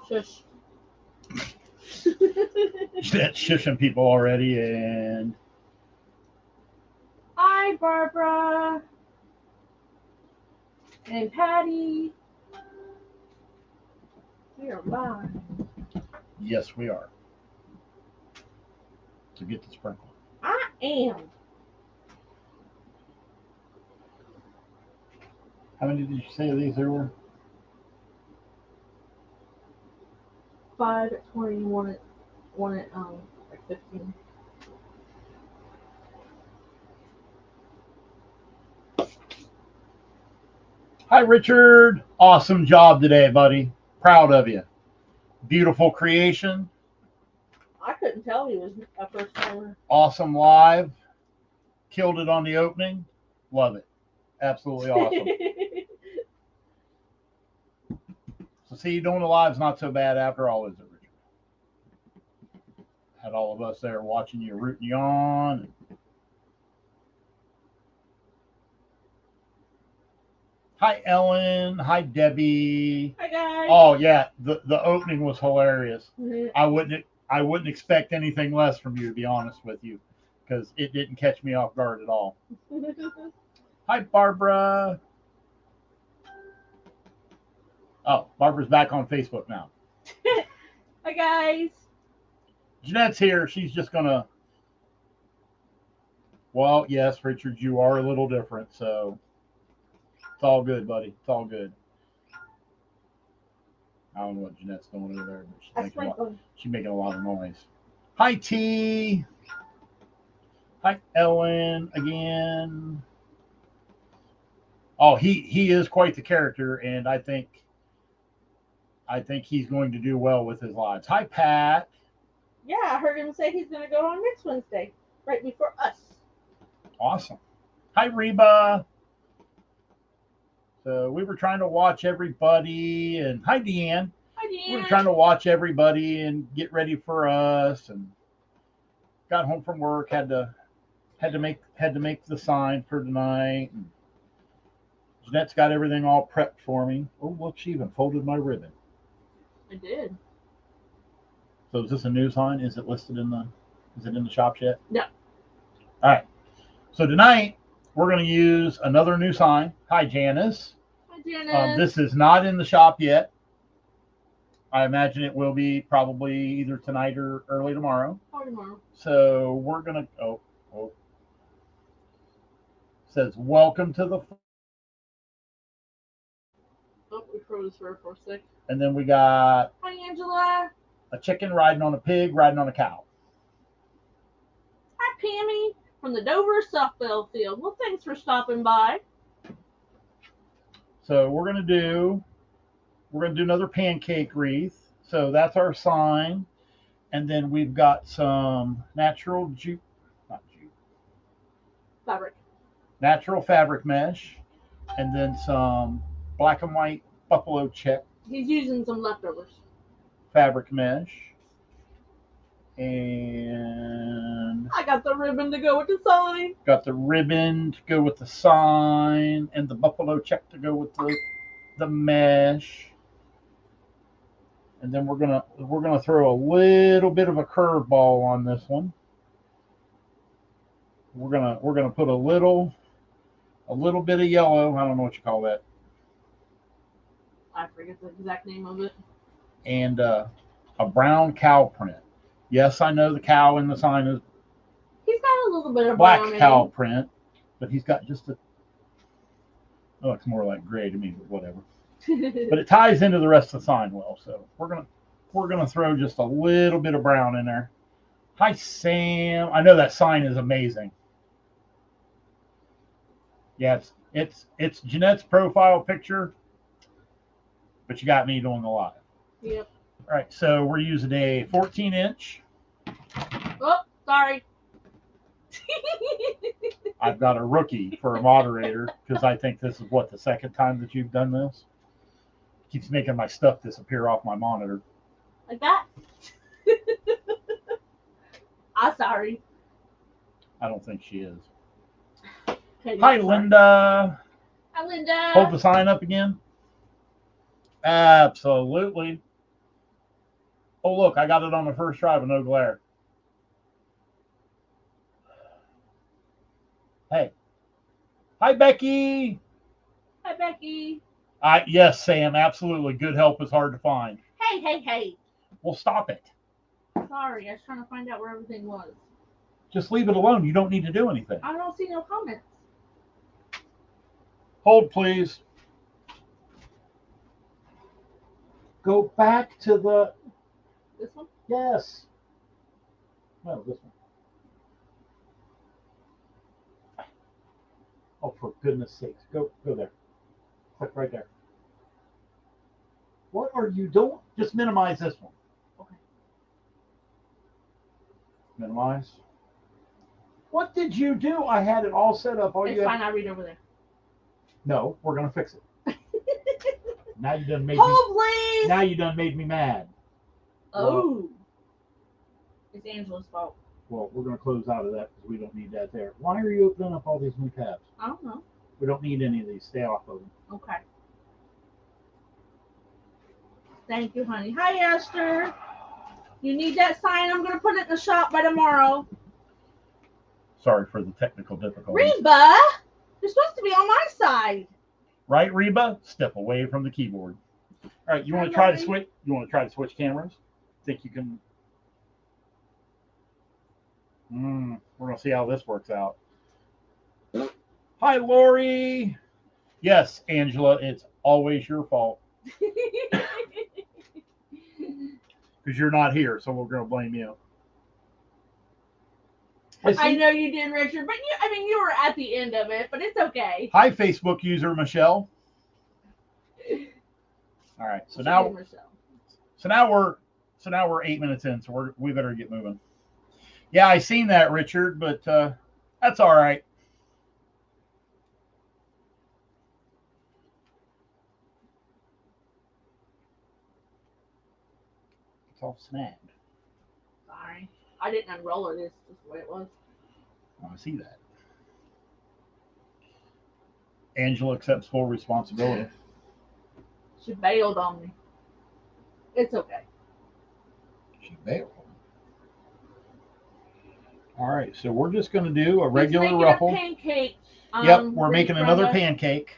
Shush. Jeanette's shushing people already, and Hi, Barbara. And Patty. We are live. yes, we are. To get the sprinkle. I am. How many did you say these there were? 5 at 20, one at like 15. Hi, Richard. Awesome job today, buddy. Proud of you. Beautiful creation. I couldn't tell he was a first timer. Awesome live. Killed it on the opening. Love it. Absolutely awesome. So see, doing the live's not so bad after all, is it, Richard? Had all of us there watching you, rooting you on. Hi, Ellen. Hi, Debbie. Hi, guys. Oh yeah, the opening was hilarious. Mm-hmm. I wouldn't expect anything less from you, to be honest with you, because it didn't catch me off guard at all. Hi, Barbara. Oh, Barbara's back on Facebook now. Hi, guys. Jeanette's here. She's just gonna. Well, yes, Richard, you are a little different, so it's all good, buddy. It's all good. I don't know what Jeanette's doing over there, but she's making a lot of noise. Hi, T. Hi, Ellen again. Oh, he is quite the character, and I think he's going to do well with his lives. Hi, Pat. Yeah, I heard him say he's going to go on next Wednesday, right before us. Awesome. Hi, Reba. So we were trying to watch everybody, and hi, Deanne. Hi, Deanne. We were trying to watch everybody and get ready for us, and got home from work. Had to make the sign for tonight. And Jeanette's got everything all prepped for me. Oh, look, she even folded my ribbon. I did. So is this a new sign? Is it listed in the? Is it in the shops yet? No. All right. So tonight we're going to use another new sign. Hi, Janice. Hi, Janice. This is not in the shop yet. I imagine it will be probably either tonight or early tomorrow. Or tomorrow. So we're gonna. Oh. It says welcome to the. Oh, we froze for a sec. And then we got. Hi, Angela. A chicken riding on a pig, riding on a cow. Hi, Pammy from the Dover softball field. Well, thanks for stopping by. So we're gonna do another pancake wreath. So that's our sign, and then we've got some natural natural fabric mesh, and then some black and white buffalo check. He's using some leftovers. Fabric mesh. And I got the ribbon to go with the sign. Got the ribbon to go with the sign, and the buffalo check to go with the mesh. And then we're gonna throw a little bit of a curveball on this one. We're gonna put a little bit of yellow. I don't know what you call that. I forget the exact name of it. And a brown cow print. Yes, I know the cow in the sign is. He's got a little bit of black brown cow print, but he's got just a. Oh, it's more like gray to me, but whatever. But it ties into the rest of the sign well, so we're gonna throw just a little bit of brown in there. Hi, Sam. I know that sign is amazing. Yeah, it's Jeanette's profile picture, but you got me doing the live. Yep. All right, so we're using a 14-inch. Oh, sorry. I've got a rookie for a moderator because I think this is the second time that you've done this. Keeps making my stuff disappear off my monitor. Like that? I'm sorry. I don't think she is. Okay, Hi, sorry. Linda. Hi, Linda. Hold the sign up again. Absolutely. Oh, look, I got it on the first try with no glare. Hey. Hi, Becky. Hi, Becky. Yes, Sam, absolutely. Good help is hard to find. Hey, hey, hey. Well, stop it. Sorry, I was trying to find out where everything was. Just leave it alone. You don't need to do anything. I don't see no comments. Hold, please. Go back to the. This one? Yes. No, this one. Oh, for goodness sakes. Go there. Click right there. What are you doing? Just minimize this one. Okay. Minimize. What did you do? I had it all set up. It's fine. I'll read over there. No, we're gonna fix it. Now you done made Hold, me. please. Now you done made me mad. Oh. It's Angela's fault. Well, we're gonna close out of that because we don't need that there. Why are you opening up all these new tabs? I don't know. We don't need any of these. Stay off of them. Okay. Thank you, honey. Hi, Esther. You need that sign? I'm going to put it in the shop by tomorrow. Sorry for the technical difficulties. Reba, you're supposed to be on my side. Right, Reba? Step away from the keyboard. All right, you want to try to switch? You want to try to switch cameras? Think you can? We're gonna see how this works out. Hi, Lori. Yes, Angela, it's always your fault because you're not here, so we're gonna blame you. I know you did, Richard, but you were at the end of it, but it's okay. Hi, Facebook user Michelle. All right, so now we're 8 minutes in, so we better get moving. Yeah, I seen that, Richard, but that's all right. It's all snagged. Sorry, I didn't unroll it. It's just the way it was. I see that. Angela accepts full responsibility. She bailed on me. It's okay. She bailed. All right, so we're just going to do a regular ruffle. A pancake. Yep, we're making another pancake.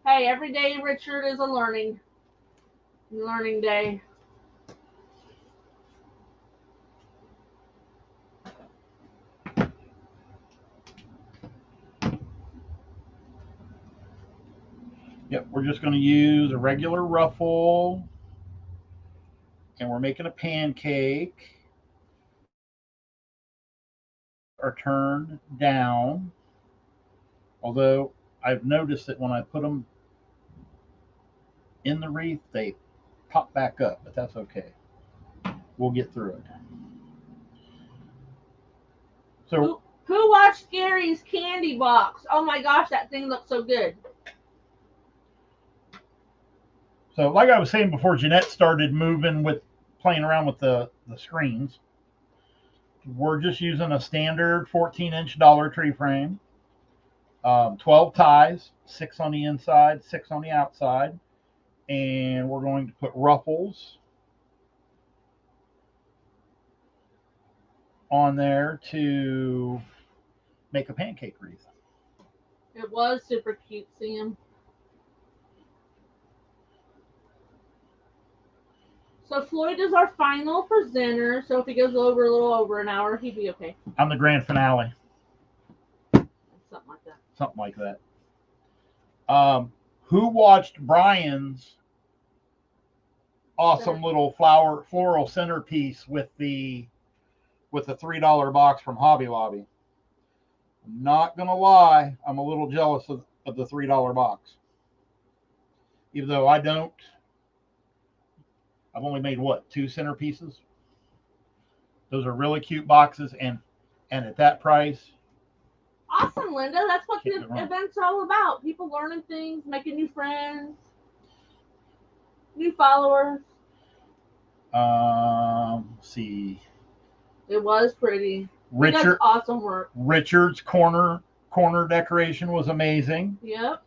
Hey, every day, Richard, is a learning day. Yep, we're just going to use a regular ruffle. And we're making a pancake. Are turned down. Although I've noticed that when I put them in the wreath, they pop back up, but that's okay. We'll get through it. So who watched Gary's candy box? Oh my gosh, that thing looks so good. So like I was saying before, Jeanette started playing around with the screens. We're just using a standard 14-inch Dollar Tree frame. 12 ties, 6 on the inside, 6 on the outside. And we're going to put ruffles on there to make a pancake wreath. It was super cute, Sam. So Floyd is our final presenter. So if he goes over a little over an hour, he'd be okay. I'm the grand finale. Something like that. Something like that. Who watched Brian's awesome little floral centerpiece with the $3 box from Hobby Lobby? I'm not gonna lie, I'm a little jealous of the $3 box. Even though I've only made 2 centerpieces. Those are really cute boxes, and at that price. Awesome, Linda. That's what the event's all about. People learning things, making new friends, new followers. See. It was pretty. Richard, awesome work. Richard's corner decoration was amazing. Yep.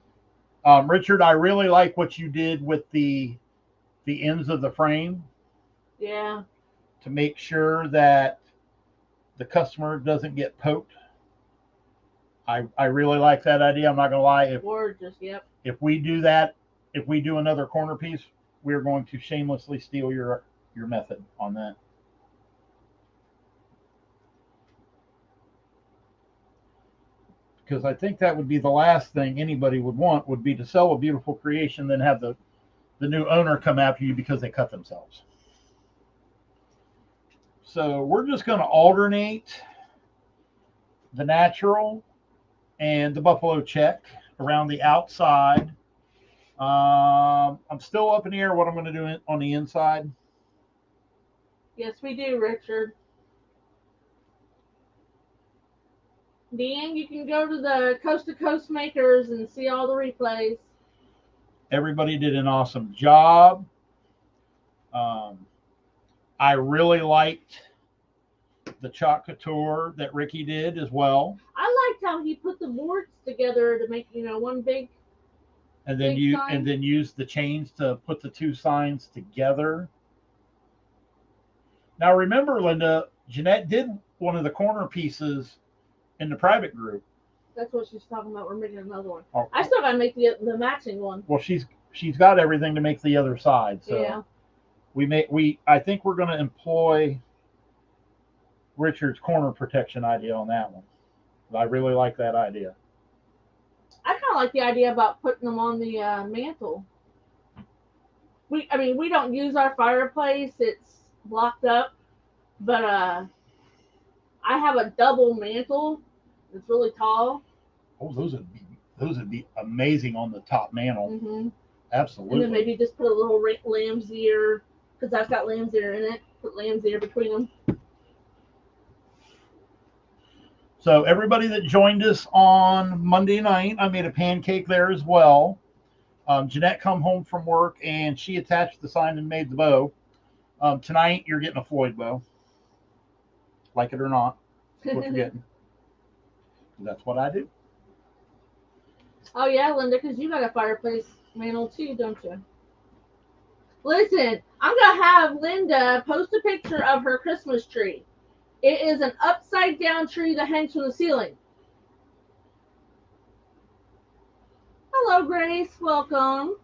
Richard, I really like what you did with the ends of the frame. Yeah. To make sure that the customer doesn't get poked. I really like that idea. I'm not gonna lie. Gorgeous. Yep. If we do that, if we do another corner piece, we're going to shamelessly steal your method on that. Because I think that would be the last thing anybody would want, would be to sell a beautiful creation, then have the new owner come after you because they cut themselves. So we're just going to alternate the natural and the buffalo check around the outside. I'm still up in the air what I'm going to do on the inside. Yes, we do, Richard. Dan, you can go to the Coast to Coast Makers and see all the replays. Everybody did an awesome job. I really liked the chalk couture that Ricky did as well. I liked how he put the boards together to make, one big. And then use the chains to put the two signs together. Now remember, Linda, Jeanette did one of the corner pieces in the private group. That's what she's talking about. We're making another one. Oh. I still gotta make the matching one. Well, she's got everything to make the other side. So yeah. I think we're going to employ Richard's corner protection idea on that one. I really like that idea. I kind of like the idea about putting them on the mantle. We don't use our fireplace; it's blocked up. But I have a double mantle. It's really tall. Oh, those would be amazing on the top mantle. Mm-hmm. Absolutely. And then maybe just put a little lamb's ear, because I've got lamb's ear in it. Put lamb's ear between them. So everybody that joined us on Monday night, I made a pancake there as well. Jeanette come home from work and she attached the sign and made the bow. Tonight you're getting a Floyd bow. Like it or not, that's what you're getting. That's what I do. Oh yeah, Linda, because you got a fireplace mantle too, don't you? Listen, I'm going to have Linda post a picture of her Christmas tree. It is an upside down tree that hangs from the ceiling. Hello, Grace. Welcome.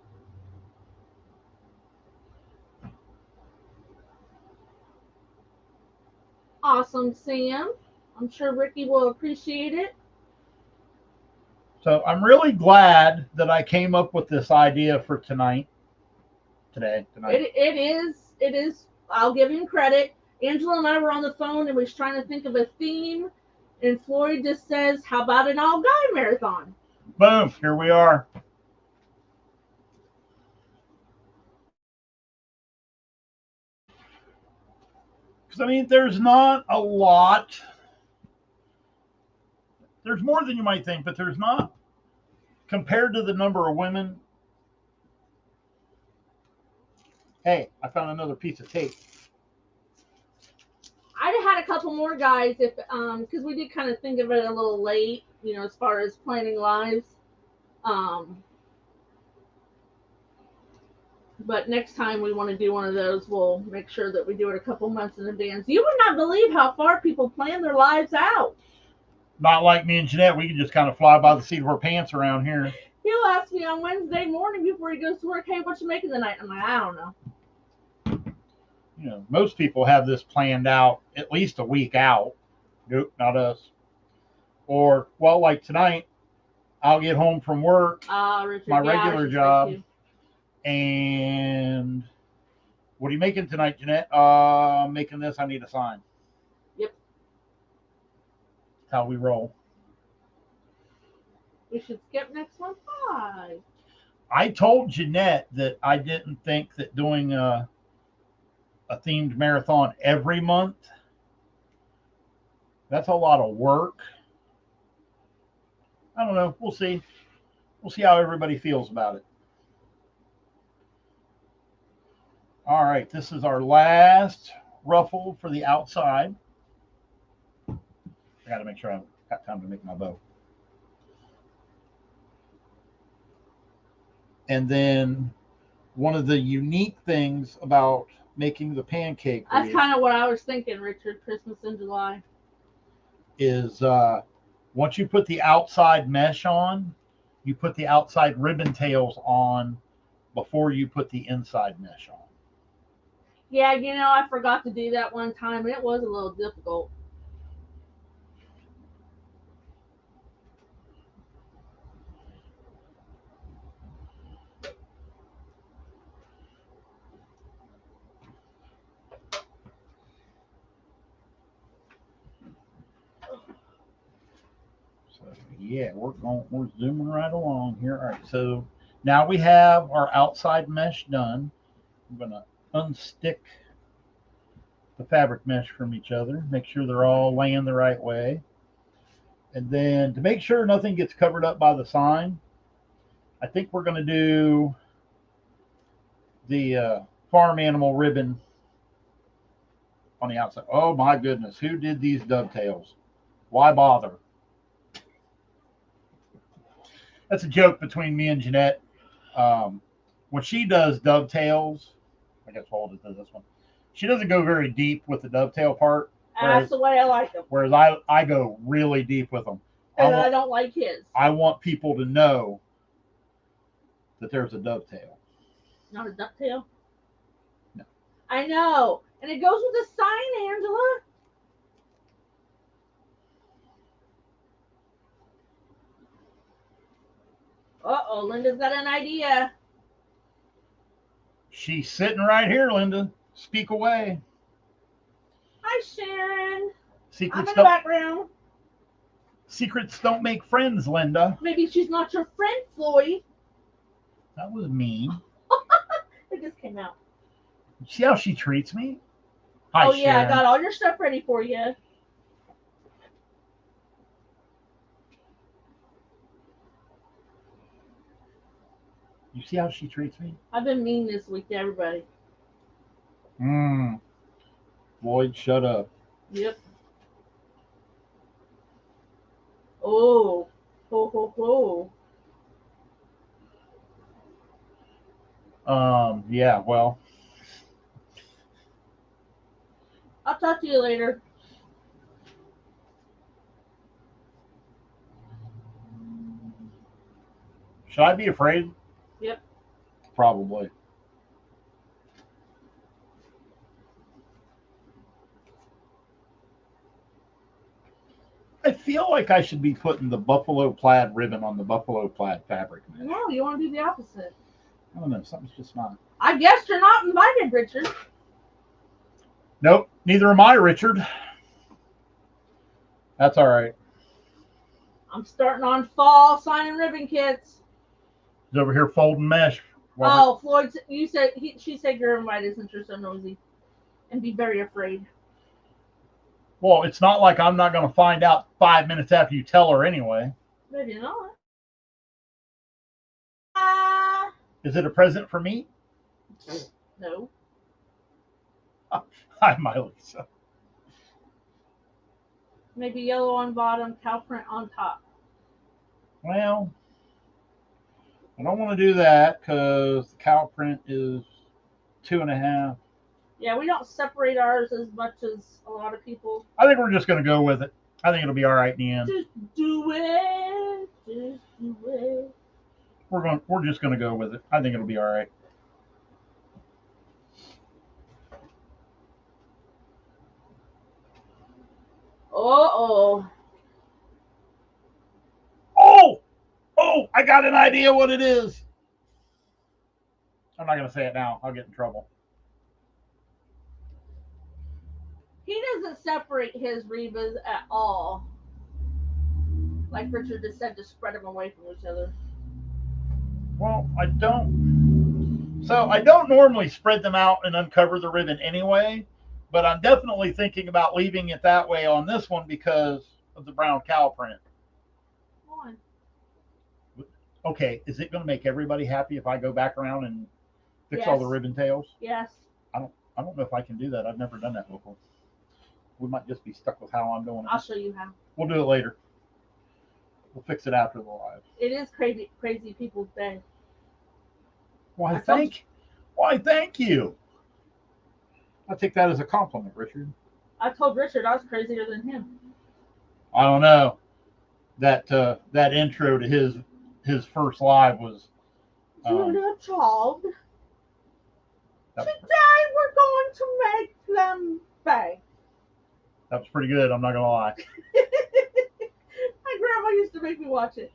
Awesome, Sam. I'm sure Ricky will appreciate it. So I'm really glad that I came up with this idea for tonight. It is. I'll give him credit. Angela and I were on the phone and we was trying to think of a theme, and Floyd just says, "How about an all-guy marathon?" Boom! Here we are. Because there's not a lot. There's more than you might think, but there's not, compared to the number of women. Hey, I found another piece of tape. I'd have had a couple more guys if, because we did kind of think of it a little late, as far as planning lives. But next time we want to do one of those, we'll make sure that we do it a couple months in advance. You would not believe how far people plan their lives out. Not like me and Jeanette. We can just kind of fly by the seat of our pants around here. He'll ask me on Wednesday morning before he goes to work, "Hey, what you making tonight?" I'm like, "I don't know." Most people have this planned out at least a week out. Nope, not us. Or, well, like tonight, I'll get home from work, Richard, my regular job, and what are you making tonight, Jeanette? I'm making this. I need a sign. Yep. That's how we roll. We should skip next one. 5. I told Jeanette that I didn't think that doing a themed marathon every month, that's a lot of work. I don't know. We'll see. We'll see how everybody feels about it. All right, this is our last ruffle for the outside. I got to make sure I've got time to make my bow. And then one of the unique things about making the pancake That's wreath kind of what I was thinking, Richard. Christmas in July. is once you put the outside mesh on, you put the outside ribbon tails on before you put the inside mesh on. Yeah, I forgot to do that one time, and it was a little difficult. So yeah, we're zooming right along here. All right, so now we have our outside mesh done. I'm gonna unstick the fabric mesh from each other, make sure they're all laying the right way. And then to make sure nothing gets covered up by the sign, I think we're going to do the farm animal ribbon on the outside. Oh my goodness, who did these dovetails? Why bother? That's a joke between me and Jeanette. When she does dovetails, I guess we'll hold it to this one. She doesn't go very deep with the dovetail part. That's the way I like them. Whereas I go really deep with them. And I don't like his. I want people to know that there's a dovetail. Not a ducktail? No. I know. And it goes with the sign, Angela. Uh-oh, Linda's got an idea. She's sitting right here, Linda. Speak away. Hi, Sharon. Secrets I'm in the background. Secrets don't make friends, Linda. Maybe she's not your friend, Floyd. That was mean. It just came out. See how she treats me? Hi, oh, yeah, Sharon. I got all your stuff ready for you. You see how she treats me? I've been mean this week to everybody. Floyd, shut up. Yep. Oh. Ho, ho, ho. Yeah, well. I'll talk to you later. Should I be afraid? Yep. Probably. I feel like I should be putting the buffalo plaid ribbon on the buffalo plaid fabric. No, you want to do the opposite. I don't know. Something's just not. I guess you're not invited, Richard. Nope. Neither am I, Richard. That's all right. I'm starting on fall signing ribbon kits. He's over here folding mesh. Oh, Floyd, she said you're invited since you're so nosy, and be very afraid. Well, it's not like I'm not going to find out 5 minutes after you tell her anyway. Maybe not. Is it a present for me? No. Hi, my Lisa. Maybe yellow on bottom, cow print on top. Well, I don't want to do that because the cow print is 2.5. Yeah, we don't separate ours as much as a lot of people. I think we're just going to go with it. I think it'll be all right in the end. Just do it. Just do it. We're just going to go with it. I think it'll be all right. Uh-oh. Oh, I got an idea what it is. I'm not going to say it now. I'll get in trouble. He doesn't separate his rebas at all. Like Richard just said, to spread them away from each other. Well, I don't. So I don't normally spread them out and uncover the ribbon anyway, but I'm definitely thinking about leaving it that way on this one because of the brown cow print. Why? Okay, is it going to make everybody happy if I go back around and fix all the ribbon tails? Yes. I don't know if I can do that. I've never done that before. We might just be stuck with how I'm doing I'll it. show you how. We'll do it later. We'll fix it after the live. It is crazy people's day. Why, thank you. I take that as a compliment, Richard. I told Richard I was crazier than him. I don't know. That intro to his first live was. Julia Child. That, Today we're going to make them bang. that was pretty good. I'm not gonna lie. My grandma used to make me watch it.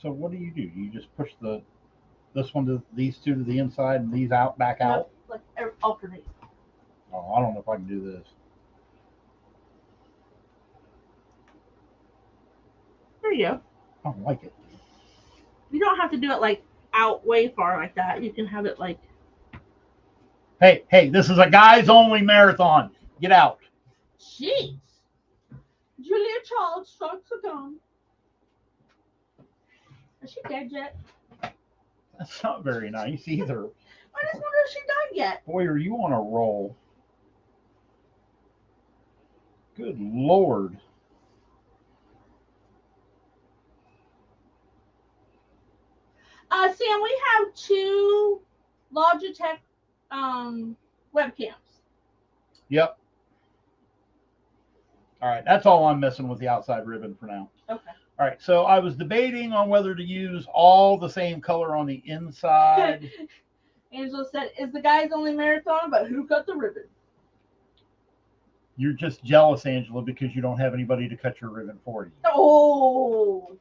So what do? You just push this one to these two to the inside and these out, back out. Like alternate. Oh, I don't know if I can do this. There you go. I don't like it. You don't have to do it like out way far like that. You can have it like. Hey, this is a guys only marathon. Get out. Jeez. Julia Child strikes again. Is she dead yet? That's not very nice either. I just wonder if she died yet. Boy, are you on a roll. Good Lord. Sam, we have 2 Logitech webcams. Yep. All right, that's all I'm messing with the outside ribbon for now. Okay. All right, so I was debating on whether to use all the same color on the inside. Angela said, "Is the guys only marathon, but who cut the ribbon?" You're just jealous, Angela, because you don't have anybody to cut your ribbon for you. Oh.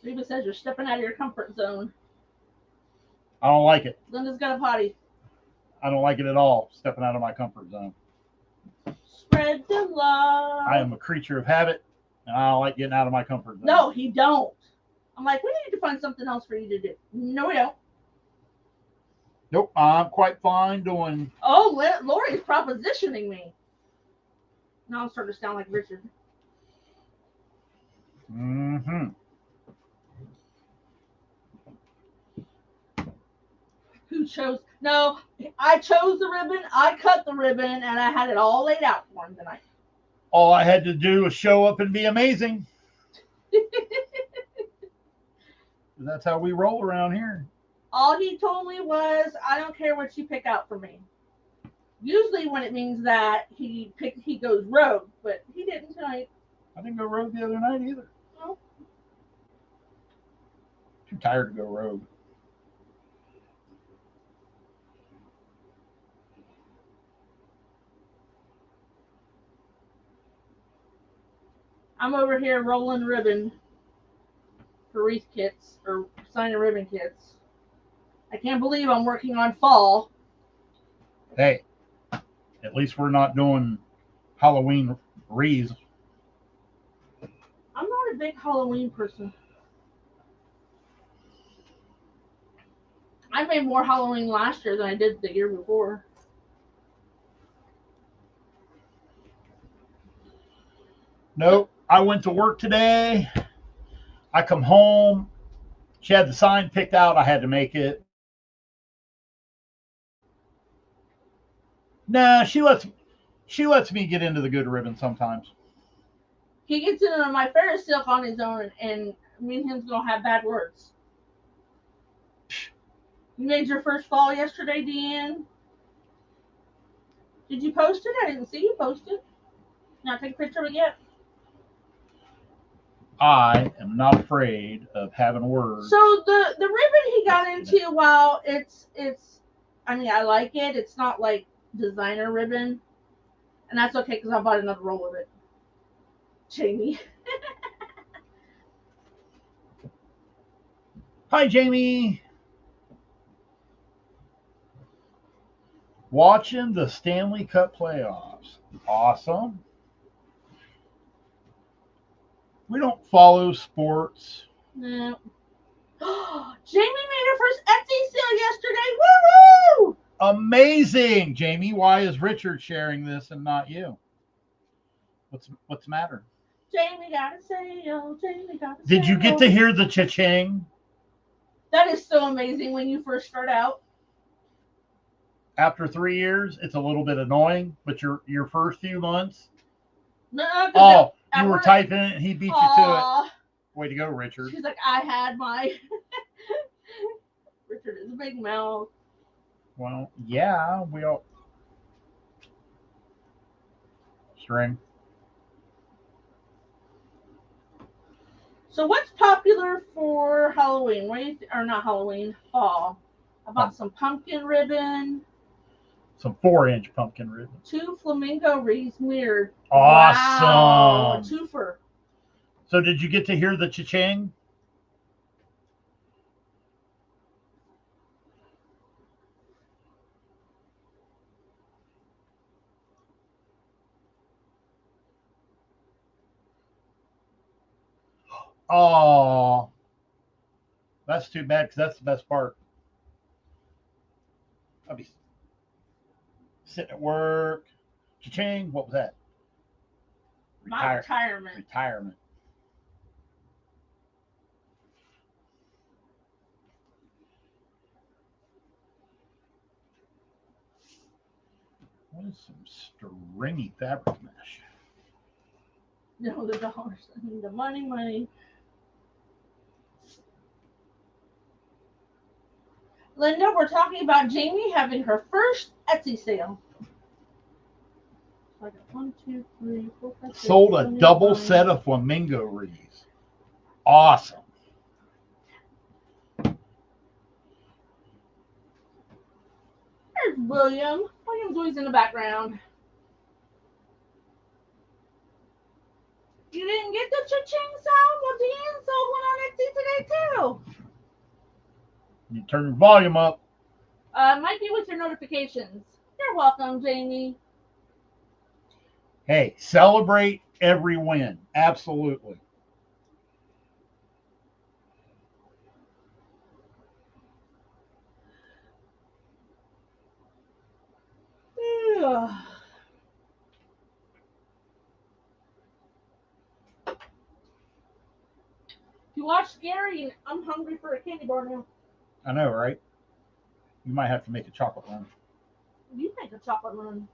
Reba says you're stepping out of your comfort zone. I don't like it. Linda's got a potty. I don't like it at all, stepping out of my comfort zone. Spread the love. I am a creature of habit, and I don't like getting out of my comfort zone. No, he don't. I'm like, we need to find something else for you to do. No, we don't. Nope, I'm quite fine doing. Oh, Lori's propositioning me. Now I'm starting to sound like Richard. Mm-hmm. Who chose? No, I chose the ribbon, I cut the ribbon, and I had it all laid out for him tonight. All I had to do was show up and be amazing. That's how we roll around here. All he told me was, I don't care what you pick out for me. Usually when it means that he goes rogue, but he didn't tonight. I didn't go rogue the other night either. No. Too tired to go rogue. I'm over here rolling ribbon for wreath kits or sign and ribbon kits. I can't believe I'm working on fall. Hey, at least we're not doing Halloween wreaths. I'm not a big Halloween person. I made more Halloween last year than I did the year before. Nope. I went to work today. I come home. She had the sign picked out. I had to make it. Nah, she lets me get into the good ribbon sometimes. He gets into my Ferris silk on his own, and me and him's gonna have bad words. You made your first fall yesterday, Deanne. Did you post it? I didn't see you post it. Not take a picture of it yet. I am not afraid of having words. So the ribbon he got into, while it's I mean, I like it. It's not like designer ribbon, and that's okay because I bought another roll of it. Jamie. Hi, Jamie. Watching the Stanley Cup playoffs. Awesome. We don't follow sports. No. Jamie made her first Etsy sale yesterday. Woo-hoo! Amazing, Jamie. Why is Richard sharing this and not you? What's the matter? Jamie got a sale. Jamie got a sale. Did you get to hear the cha-ching? That is so amazing when you first start out. After 3 years, it's a little bit annoying, but your first few months, No, oh, you were typing it and he beat you to it. Aw. Way to go, Richard. She's like, I had my. Richard is a big mouth. Well, yeah, we all. String. So what's popular for Halloween? What do you or not Halloween? Fall. About some pumpkin ribbon. Some 4-inch pumpkin ribbon. 2 flamingo wreaths mirrored. Awesome. Wow, twofer. So did you get to hear the cha-ching? Oh, that's too bad because that's the best part. I'll be sitting at work. Cha-ching. What was that? My retirement. Retirement. What is some stringy fabric mesh? No, the dollars. I mean, the money. Linda, we're talking about Jamie having her first Etsy sale. So I got 1, 2, 3, 4, 5, 6, Sold a 7, 8, double 9. set of flamingo wreaths. Awesome. There's William. William's always in the background. You didn't get the cha-ching sound? Well, Deanne sold one on Etsy today, too. You turn your volume up. Might be with your notifications. You're welcome, Jamie. Hey, celebrate every win. Absolutely. You watch Gary, and I'm hungry for a candy bar now. I know, right? You might have to make a chocolate run. You make a chocolate run.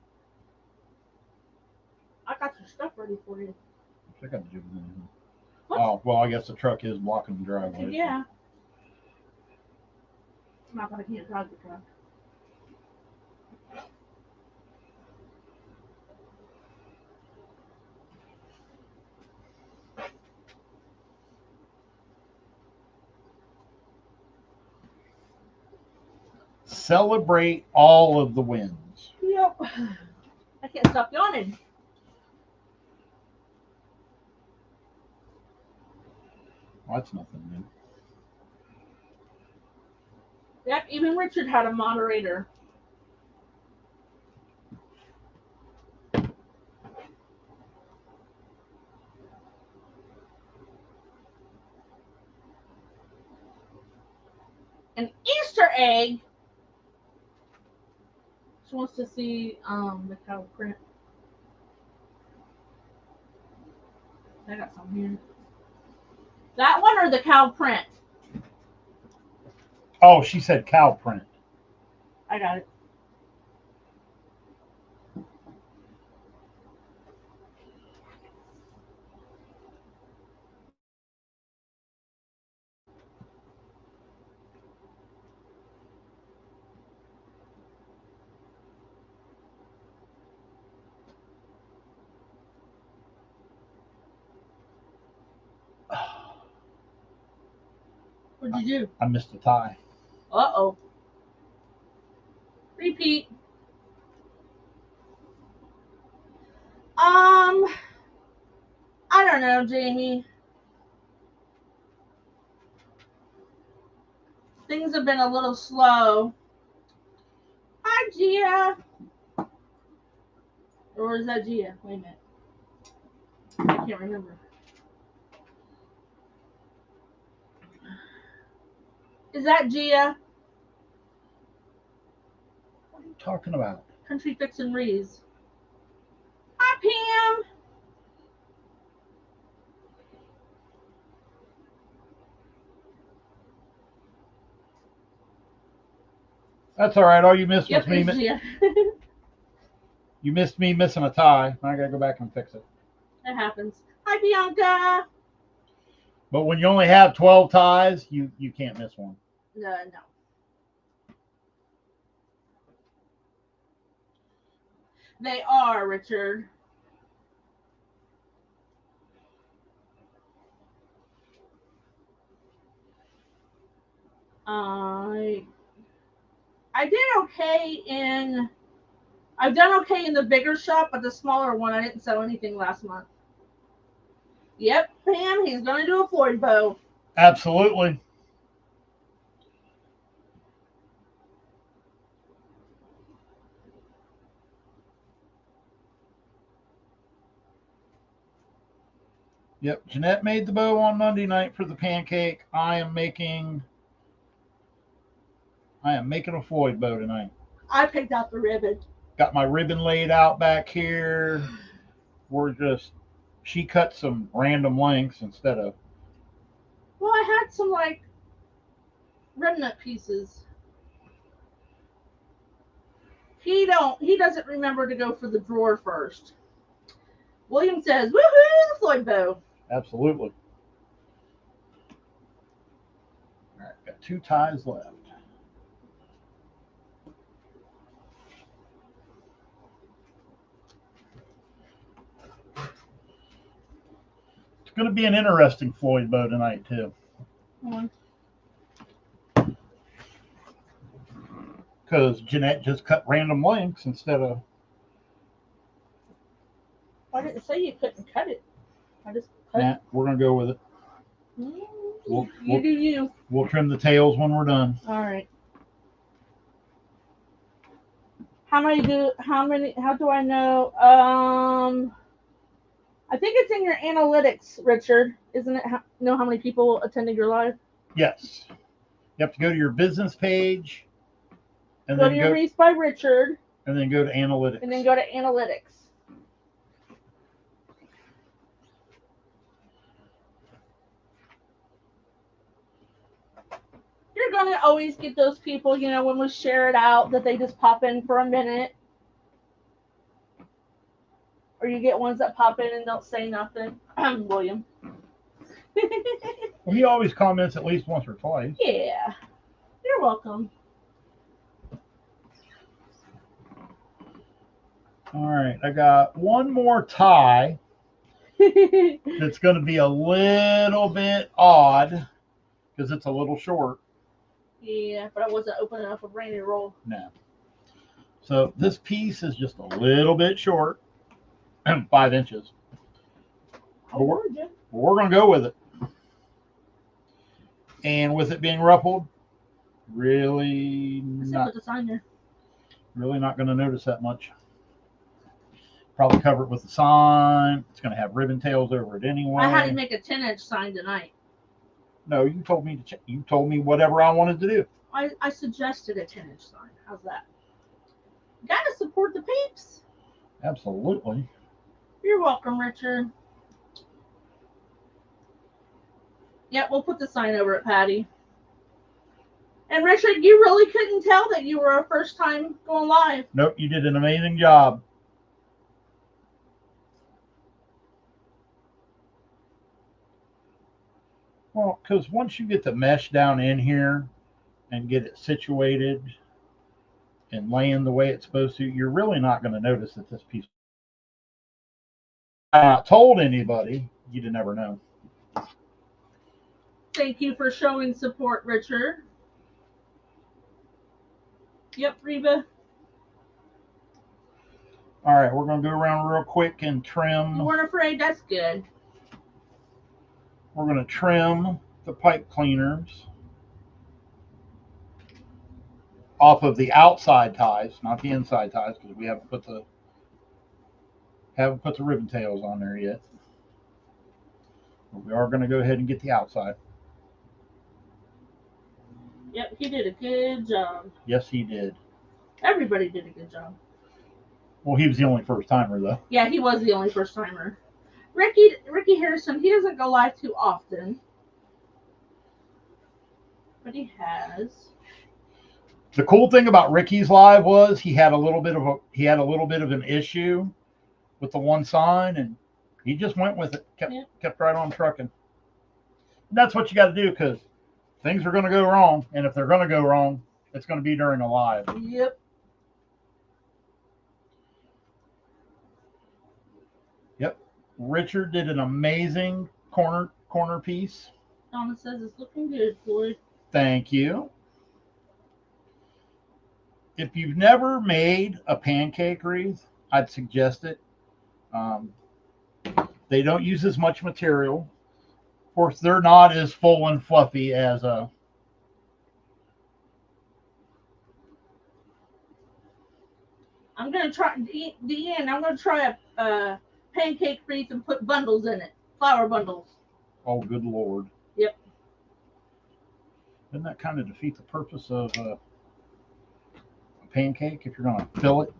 I got your stuff ready for you. I got to do it. What? Oh, well, I guess the truck is blocking the driveway. Yeah. Not that I can't drive the truck. Celebrate all of the wins. Yep. I can't stop yawning. Well, that's nothing new. Yep, even Richard had a moderator. An Easter egg. She wants to see the cow print. I got some here. That one or the cow print? Oh, she said cow print. I got it. What'd you do? I missed a tie. Uh-oh. Repeat. I don't know, Jamie. Things have been a little slow. Hi, Gia. Or is that Gia? Wait a minute. I can't remember. Is that Gia? What are you talking about? Country Fixin' Rees. Hi, Pam. That's all right. All you missed Yep, was me. it's yeah. You missed me missing a tie. I gotta go back and fix it. It happens. Hi, Bianca. But when you only have 12 ties, you can't miss one. No. They are, Richard. I did okay in. I've done okay in the bigger shop, but the smaller one, I didn't sell anything last month. Yep, Pam, he's gonna do a Floyd bow. Absolutely. Yep, Jeanette made the bow on Monday night for the pancake. I am making a Floyd bow tonight. I picked out the ribbon. Got my ribbon laid out back here. She cut some random lengths instead of. Well, I had some like remnant pieces. He doesn't remember to go for the drawer first. William says, "Woohoo, the Floyd bow." Absolutely. All right, got 2 ties left. It's going to be an interesting Floyd bow tonight too. Because Jeanette just cut random lengths instead of. I didn't say you couldn't cut it. I just cut Nah, we're going to go with it. You do you. We'll trim the tails when we're done. All right. How do I know? I think it's in your analytics, Richard. Isn't it? Know how many people attended your live? Yes. You have to go to your business page. And go then to your Reese by Richard. And then go to analytics. And then go to analytics. You're going to always get those people, when we share it out, that they just pop in for a minute. Or you get ones that pop in and don't say nothing. William. Well, he always comments at least once or twice. Yeah. You're welcome. All right. I got one more tie. It's going to be a little bit odd because it's a little short. Yeah, but I wasn't open enough of Randy to roll. No. So this piece is just a little bit short, 5 inches. But we're going to go with it. And with it being ruffled, really not going to notice that much. Probably cover it with the sign. It's going to have ribbon tails over it anyway. I had to make a 10-inch sign tonight. No, you told me you told me whatever I wanted to do. I suggested a 10-inch sign. How's that? Gotta support the peeps. Absolutely. You're welcome, Richard. Yep, we'll put the sign over at Patty. And Richard, you really couldn't tell that you were a first time going live. Nope, you did an amazing job. Well, because once you get the mesh down in here and get it situated and laying the way it's supposed to, you're really not going to notice that this piece. I not told anybody, you'd never know. Thank you for showing support, Richard. Yep, Reba. All right, we're going to go around real quick and trim. You weren't afraid? That's good. We're going to trim the pipe cleaners off of the outside ties, not the inside ties, because we haven't put the ribbon tails on there yet. But we are going to go ahead and get the outside. Yep, he did a good job. Yes, he did. Everybody did a good job. Well, he was the only first timer, though. Yeah, he was the only first timer. Ricky Harrison, he doesn't go live too often. But he has. The cool thing about Ricky's live was he had a little bit of an issue with the one sign, and he just went with it. Kept right on trucking. And that's what you got to do, because things are going to go wrong, and if they're going to go wrong, it's going to be during a live. Yep. Yep. Richard did an amazing corner piece. Donna says it's looking good, Floyd. Thank you. If you've never made a pancake wreath, I'd suggest it. They don't use as much material. Of course, they're not as full and fluffy as a. I'm gonna try, Deanne. I'm gonna try a pancake wreath and put bundles in it, flower bundles. Oh, good Lord. Yep. Doesn't that kind of defeat the purpose of a pancake if you're going to fill it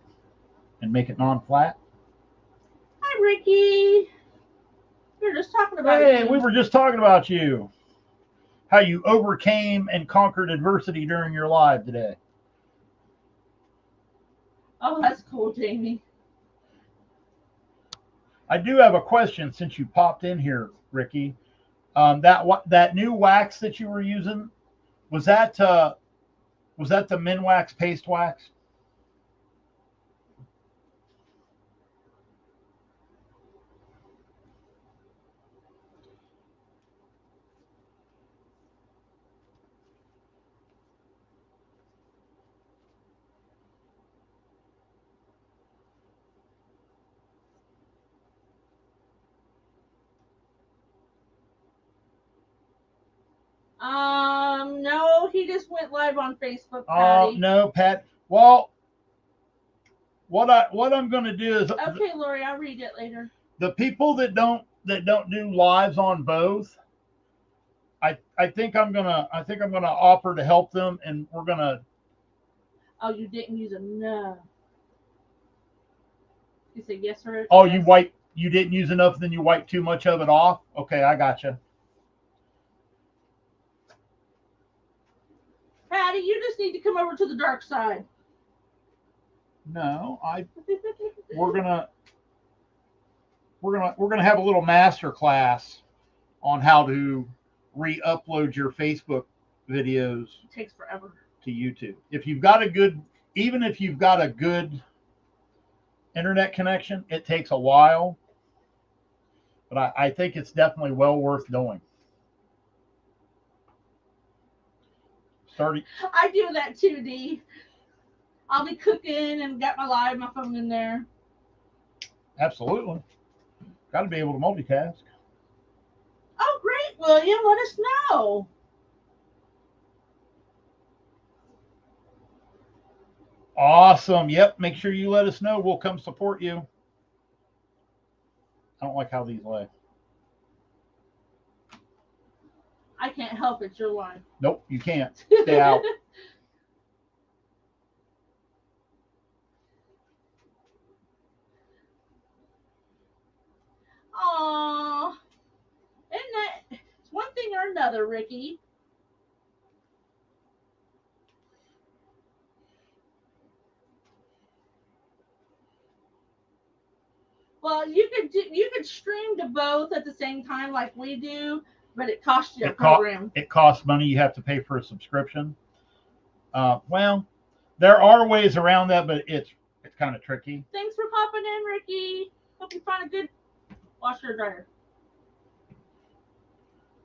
and make it non-flat? Hi, Ricky. We were just talking about Hey, you. we were just talking about you. How you overcame and conquered adversity during your live today. Oh, that's cool, Jamie. I do have a question since you popped in here, Ricky. That new wax that you were using, was that the Minwax paste wax? No, he just went live on Facebook, Patty. No, Pat. Well, what I'm going to do is okay, Lori, I'll read it later. The people that don't do lives on both, I think I'm gonna offer to help them, and we're gonna. Oh, you didn't use enough. You said yes, sir. Oh, yes. you didn't use enough, then you wiped too much of it off. Okay, I gotcha. Patty, you just need to come over to the dark side. No, we're gonna have a little master class on how to re-upload your Facebook videos. It takes forever. To YouTube. Even if you've got a good internet connection, it takes a while. But I think it's definitely well worth doing. I do that too, Dee. I'll be cooking and got my phone in there. Absolutely. Got to be able to multitask. Oh, great, William. Let us know. Awesome. Yep. Make sure you let us know. We'll come support you. I don't like how these lay. I can't help it. You're lying. Nope, you can't. Stay out. Aww. Isn't that it's one thing or another, Ricky? Well, you could stream to both at the same time like we do, but it costs you a program. It costs money. You have to pay for a subscription. Well, there are ways around that, but it's kind of tricky. Thanks for popping in, Ricky. Hope you find a good washer or dryer.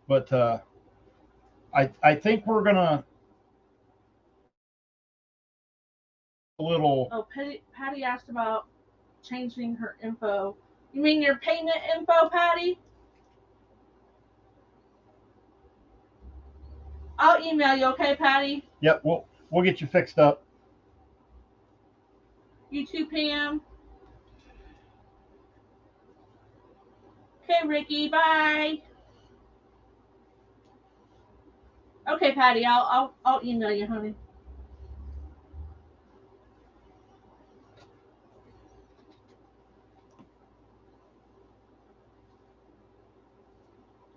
But I think we're gonna a little. Oh, Patty asked about changing her info. You mean your payment info, Patty? I'll email you, okay, Patty? Yep, we'll get you fixed up. You too, Pam. Okay, Ricky, bye. Okay, Patty, I'll email you, honey.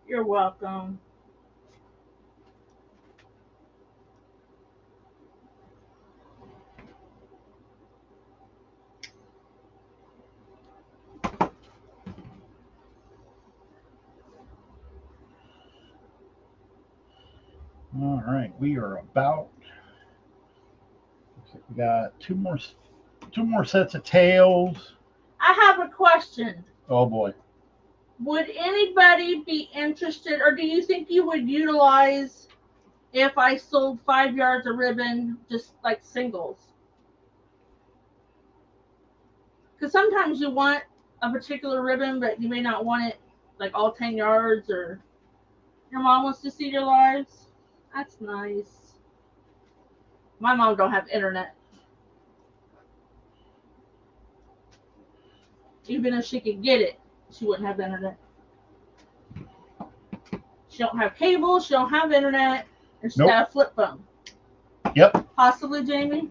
You're welcome. right, we are about. Looks like we got two more sets of tails. I have a question. Oh boy. Would anybody be interested, or do you think you would utilize if I sold 5 yards of ribbon just like singles? Because sometimes you want a particular ribbon, but you may not want it like all 10 yards, or your mom wants to see your lives. That's nice. My mom don't have internet. Even if she could get it, she wouldn't have internet. She don't have cable, she don't have internet, and she's got a flip phone. Yep. Possibly, Jamie?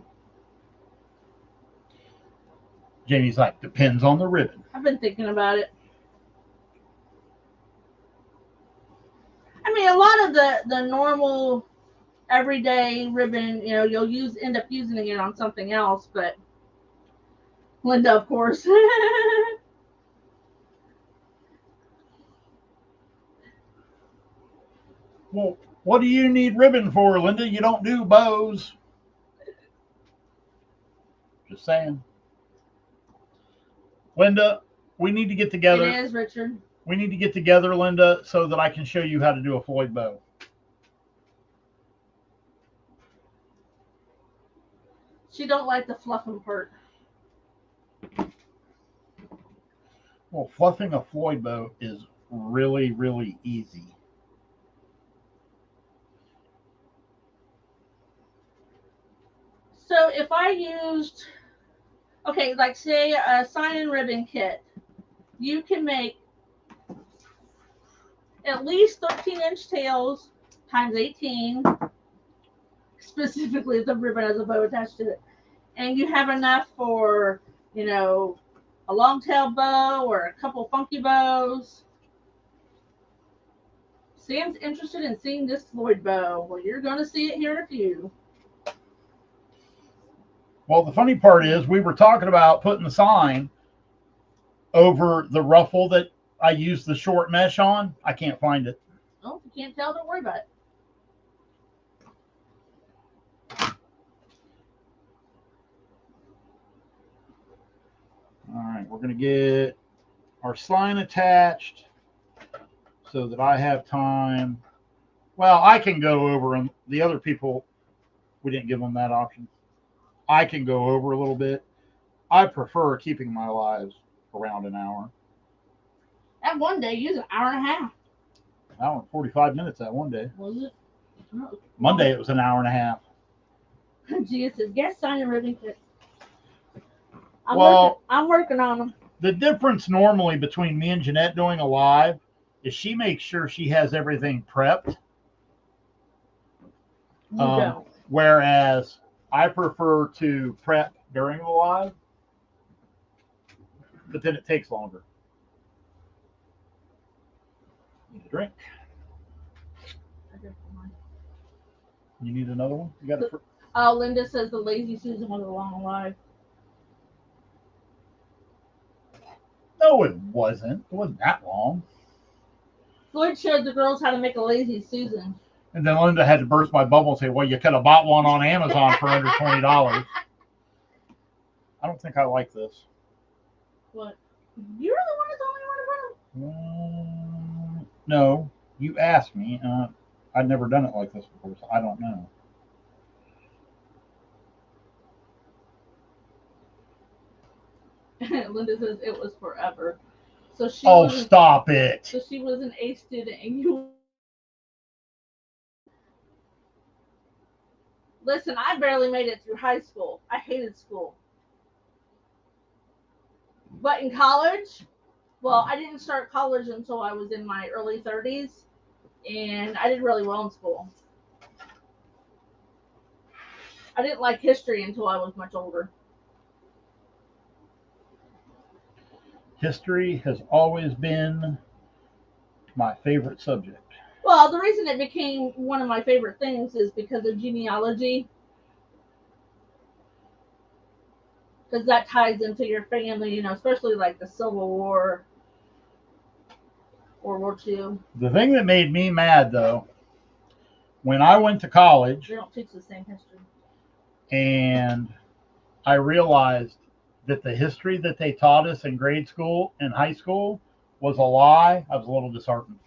Jamie's like, depends on the ribbon. I've been thinking about it. I mean, a lot of the normal everyday ribbon, you'll end up using it on something else, but Linda, of course. Well, what do you need ribbon for, Linda? You don't do bows. Just saying. Linda, we need to get together. It is, Richard. We need to get together, Linda, so that I can show you how to do a Floyd bow. She don't like the fluffing part. Well, fluffing a Floyd bow is really, really easy. So if I used, okay, like say a sign-in ribbon kit, you can make at least 13-inch tails times 18, specifically if the ribbon has a bow attached to it. And you have enough for, a long tail bow or a couple funky bows. Sam's interested in seeing this Floyd bow. Well, you're going to see it here in a few. Well, the funny part is we were talking about putting the sign over the ruffle that I used the short mesh on. I can't find it. Oh, if you can't tell, don't worry about it. All right, we're going to get our slime attached so that I have time. Well, I can go over, and the other people, we didn't give them that option. I can go over a little bit. I prefer keeping my lives around an hour. That one day, you used an hour and a half. An hour and 45 minutes that one day. Was it? Oh. Monday, it was an hour and a half. Gia says, guess sign ribbon kit. I'm working on them. The difference normally between me and Jeanette doing a live is she makes sure she has everything prepped. You don't. Whereas I prefer to prep during the live, but then it takes longer. Need a drink. You need another one? You got it. Linda says the Lazy Susan was a long live. No, it wasn't. It wasn't that long. Floyd showed the girls how to make a Lazy Susan. And then Linda had to burst my bubble and say, well, you could have bought one on Amazon for under $20. I don't think I like this. What? You're the one that told me what about. No, you asked me. I'd never done it like this before, so I don't know. Linda says it was forever. So she. Oh, stop it! So she was an A student, and you. Listen, I barely made it through high school. I hated school. But in college, well, I didn't start college until I was in my early 30s, and I did really well in school. I didn't like history until I was much older. History has always been my favorite subject. Well, the reason it became one of my favorite things is because of genealogy. Because that ties into your family, especially like the Civil War, World War II. The thing that made me mad, though, when I went to college They don't teach the same history. and I realized that the history that they taught us in grade school and high school was a lie, I was a little disheartened.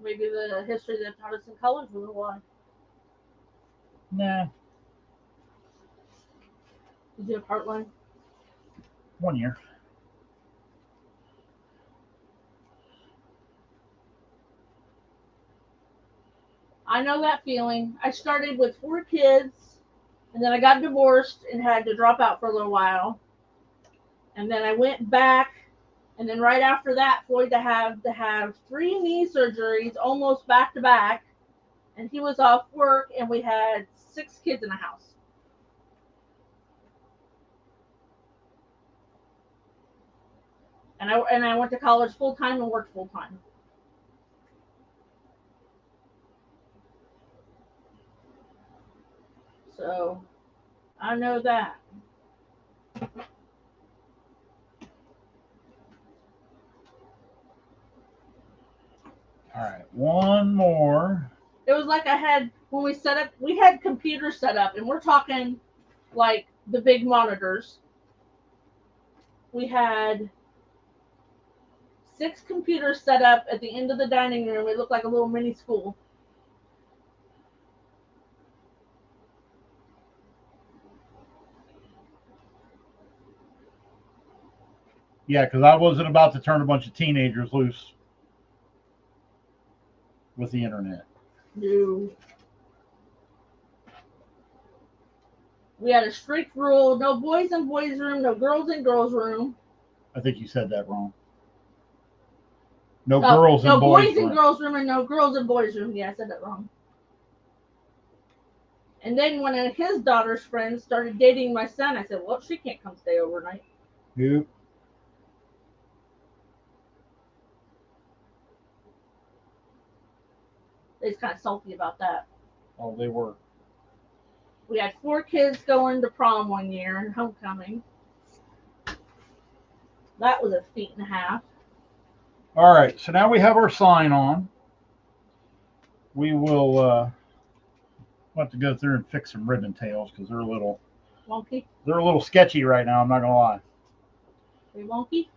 Maybe the history they taught us in college was a lie. Nah, Did you have Heartline? 1 year. I know that feeling. I started with 4 kids, and then I got divorced and had to drop out for a little while. And then I went back, and then right after that, Floyd to have 3 knee surgeries almost back to back, and he was off work, and we had 6 kids in the house. And I went to college full time and worked full time. So I know that. All right, one more. It was like I had when we set up. We had computers set up, and we're talking like the big monitors. We had 6 computers set up at the end of the dining room. It looked like a little mini school. Yeah, because I wasn't about to turn a bunch of teenagers loose with the internet. No. We had a strict rule: no boys in boys' room, no girls in girls' room. I think you said that wrong. No Oh, girls no and boys. boys in girls' room and no girls in boys' room. Yeah, I said that wrong. And then one of his daughter's friends started dating my son. I said, well, she can't come stay overnight. Nope. They was kind of salty about that. Oh, they were. We had 4 kids going to prom one year and homecoming. That was a feat and a half. All right, so now we have our sign on. We will have to go through and fix some ribbon tails because Wonky? they're a little sketchy right now. I'm not gonna lie. They wonky?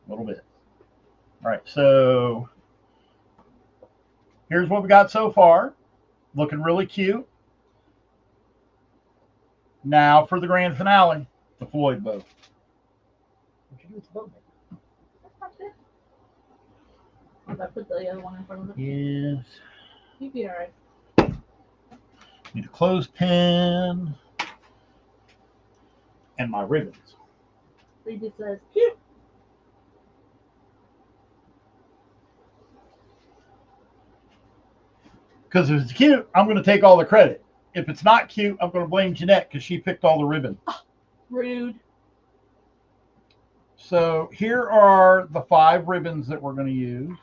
A little bit. All right, so here's what we got so far. Looking really cute. Now for the grand finale, the Floyd bow. What'd you do with the bow? That's not good. If I put the other one in front of it, Yes. you'd be alright. Need a clothespin and my ribbons. He just says, cute. Because if it's cute, I'm going to take all the credit. If it's not cute, I'm going to blame Jeanette because she picked all the ribbon. Rude. So here are the 5 ribbons that we're going to use.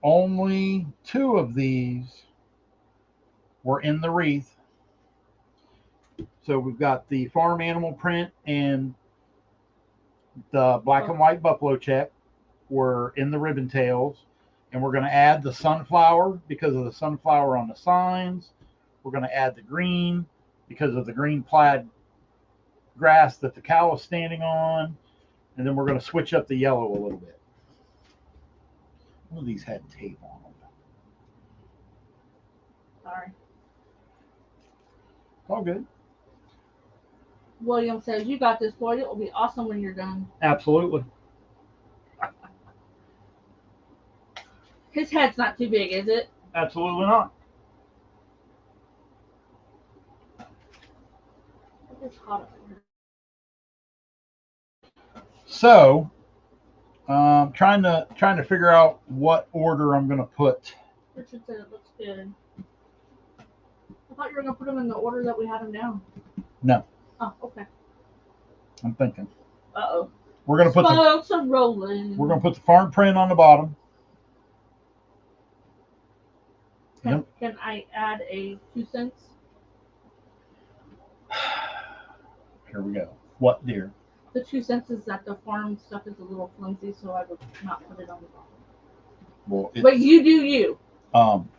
Only 2 of these were in the wreath. So we've got the farm animal print and the black and white buffalo check were in the ribbon tails. And we're going to add the sunflower because of the sunflower on the signs. We're going to add the green because of the green plaid grass that the cow is standing on. And then we're going to switch up the yellow a little bit. One of these had tape on them. Sorry. All good. William says, you got this, Floyd. It will be awesome when you're done. Absolutely. His head's not too big, is it? Absolutely not. It's hot up here. So, trying to figure out what order I'm going to put. Richard said it looks good. I thought you were going to put them in the order that we had them down. No. Oh, okay. I'm thinking. Uh-oh. We're going to put Smokes are rolling. We're going to put the farm print on the bottom. Can I add a 2 cents? Here we go. What, dear? The 2 cents is that the farm stuff is a little flimsy, so I would not put it on the bottom. Well, But you do you.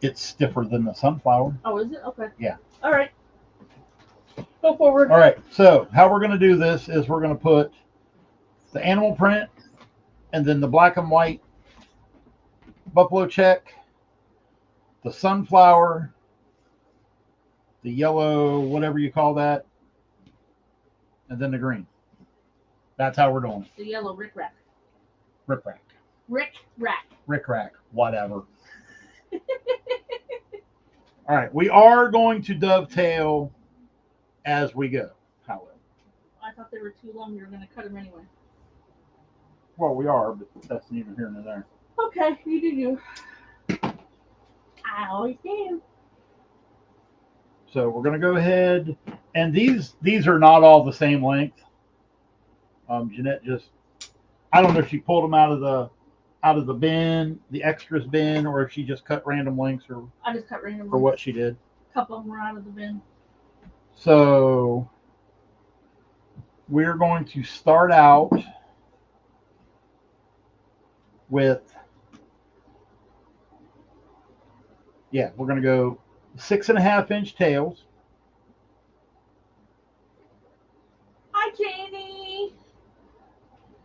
it's stiffer than the sunflower. Oh, is it? Okay. Yeah. All right. Go forward. All right. So how we're going to do this is we're going to put the animal print and then the black and white buffalo check, the sunflower, the yellow, whatever you call that, and then the green. That's how we're doing it. The yellow rick rack. Rip rack. Rick rack. Rick rack. Whatever. All right. We are going to dovetail as we go, however. I thought they were too long. You were going to cut them anyway. Well, we are, but that's neither here nor there. Okay, you do you. I always do. So we're going to go ahead, and these are not all the same length. Jeanette just, I don't know if she pulled them out of the bin, the extras bin, or if she just cut random lengths, or I just cut random for what she did. A couple of them were out of the bin. So we're going to start out with, we're going to go 6.5-inch tails. Hi, Janie.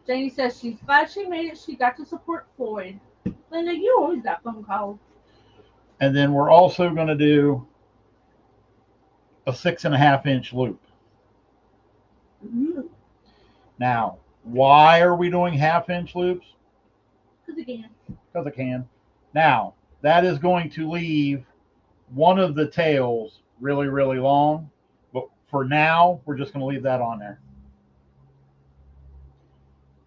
Janie says she's glad she made it. She got to support Floyd. Linda, you always got phone calls. And then we're also going to do a 6.5-inch loop. Mm-hmm. Now, why are we doing 1/2-inch loops? Because I can. Because I can. Now, that is going to leave one of the tails really, really long. But for now, we're just going to leave that on there.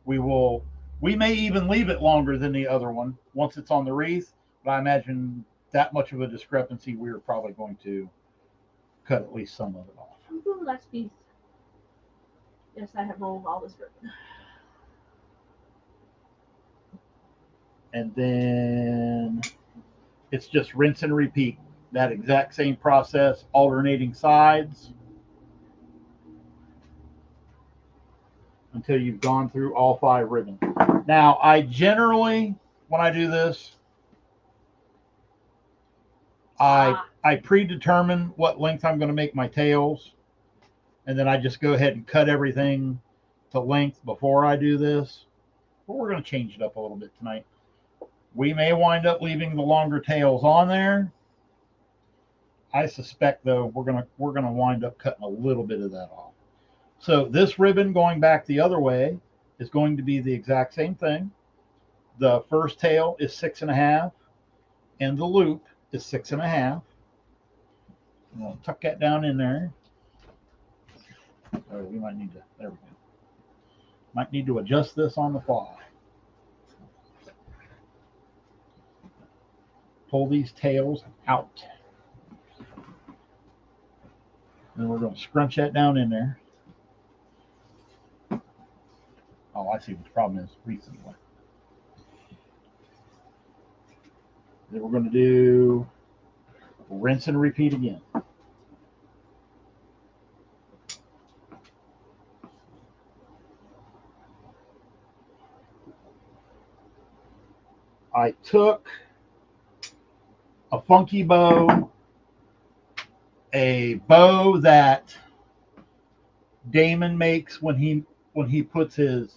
We may even leave it longer than the other one once it's on the wreath. But I imagine that much of a discrepancy, we're probably going to cut at least some of it off. Ooh, that's piece. Yes, I have rolled all this ribbon. And then it's just rinse and repeat. That exact same process, alternating sides until you've gone through all 5 ribbons. Now, I generally, when I do this, I predetermine what length I'm going to make my tails, and then I just go ahead and cut everything to length before I do this. But we're going to change it up a little bit tonight. We may wind up leaving the longer tails on there. I suspect, though, we're gonna wind up cutting a little bit of that off. So this ribbon going back the other way is going to be the exact same thing. The first tail is 6.5, and the loop is 6.5. We'll tuck that down in there. Oh, we might need to. There we go. Might need to adjust this on the fly. Pull these tails out. And we're going to scrunch that down in there. Oh, I see what the problem is recently. Then we're going to do rinse and repeat again. I took a funky bow, a bow that Damon makes when he puts his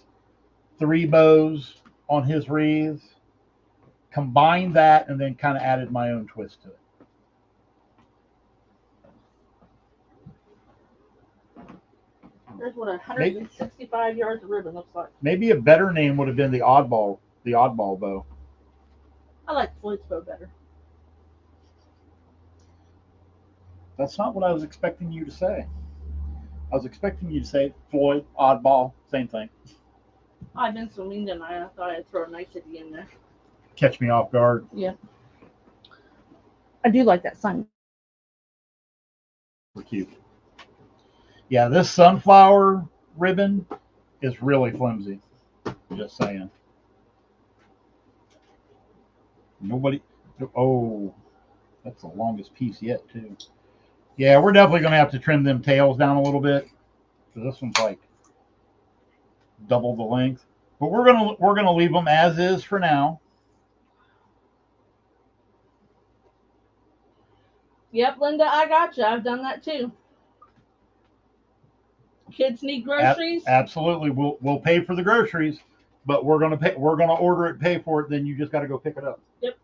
3 bows on his wreaths, combined that, and then kind of added my own twist to it. There's what 165 yards of ribbon looks like. Maybe a better name would have been the oddball bow. I like Floyd's bow better. That's not what I was expecting you to say. I was expecting you to say Floyd, oddball, same thing. I've been so mean tonight. I thought I'd throw a nicety in there. Catch me off guard. Yeah. I do like that sign. Cute. Yeah, this sunflower ribbon is really flimsy. Just saying. Nobody. Oh, that's the longest piece yet, too. Yeah, we're definitely going to have to trim them tails down a little bit. Because this one's like double the length. But we're gonna leave them as is for now. Yep, Linda, I got you. I've done that too. Kids need groceries. Absolutely, we'll pay for the groceries, but we're gonna pay. We're gonna order it, pay for it. Then you just got to go pick it up. Yep.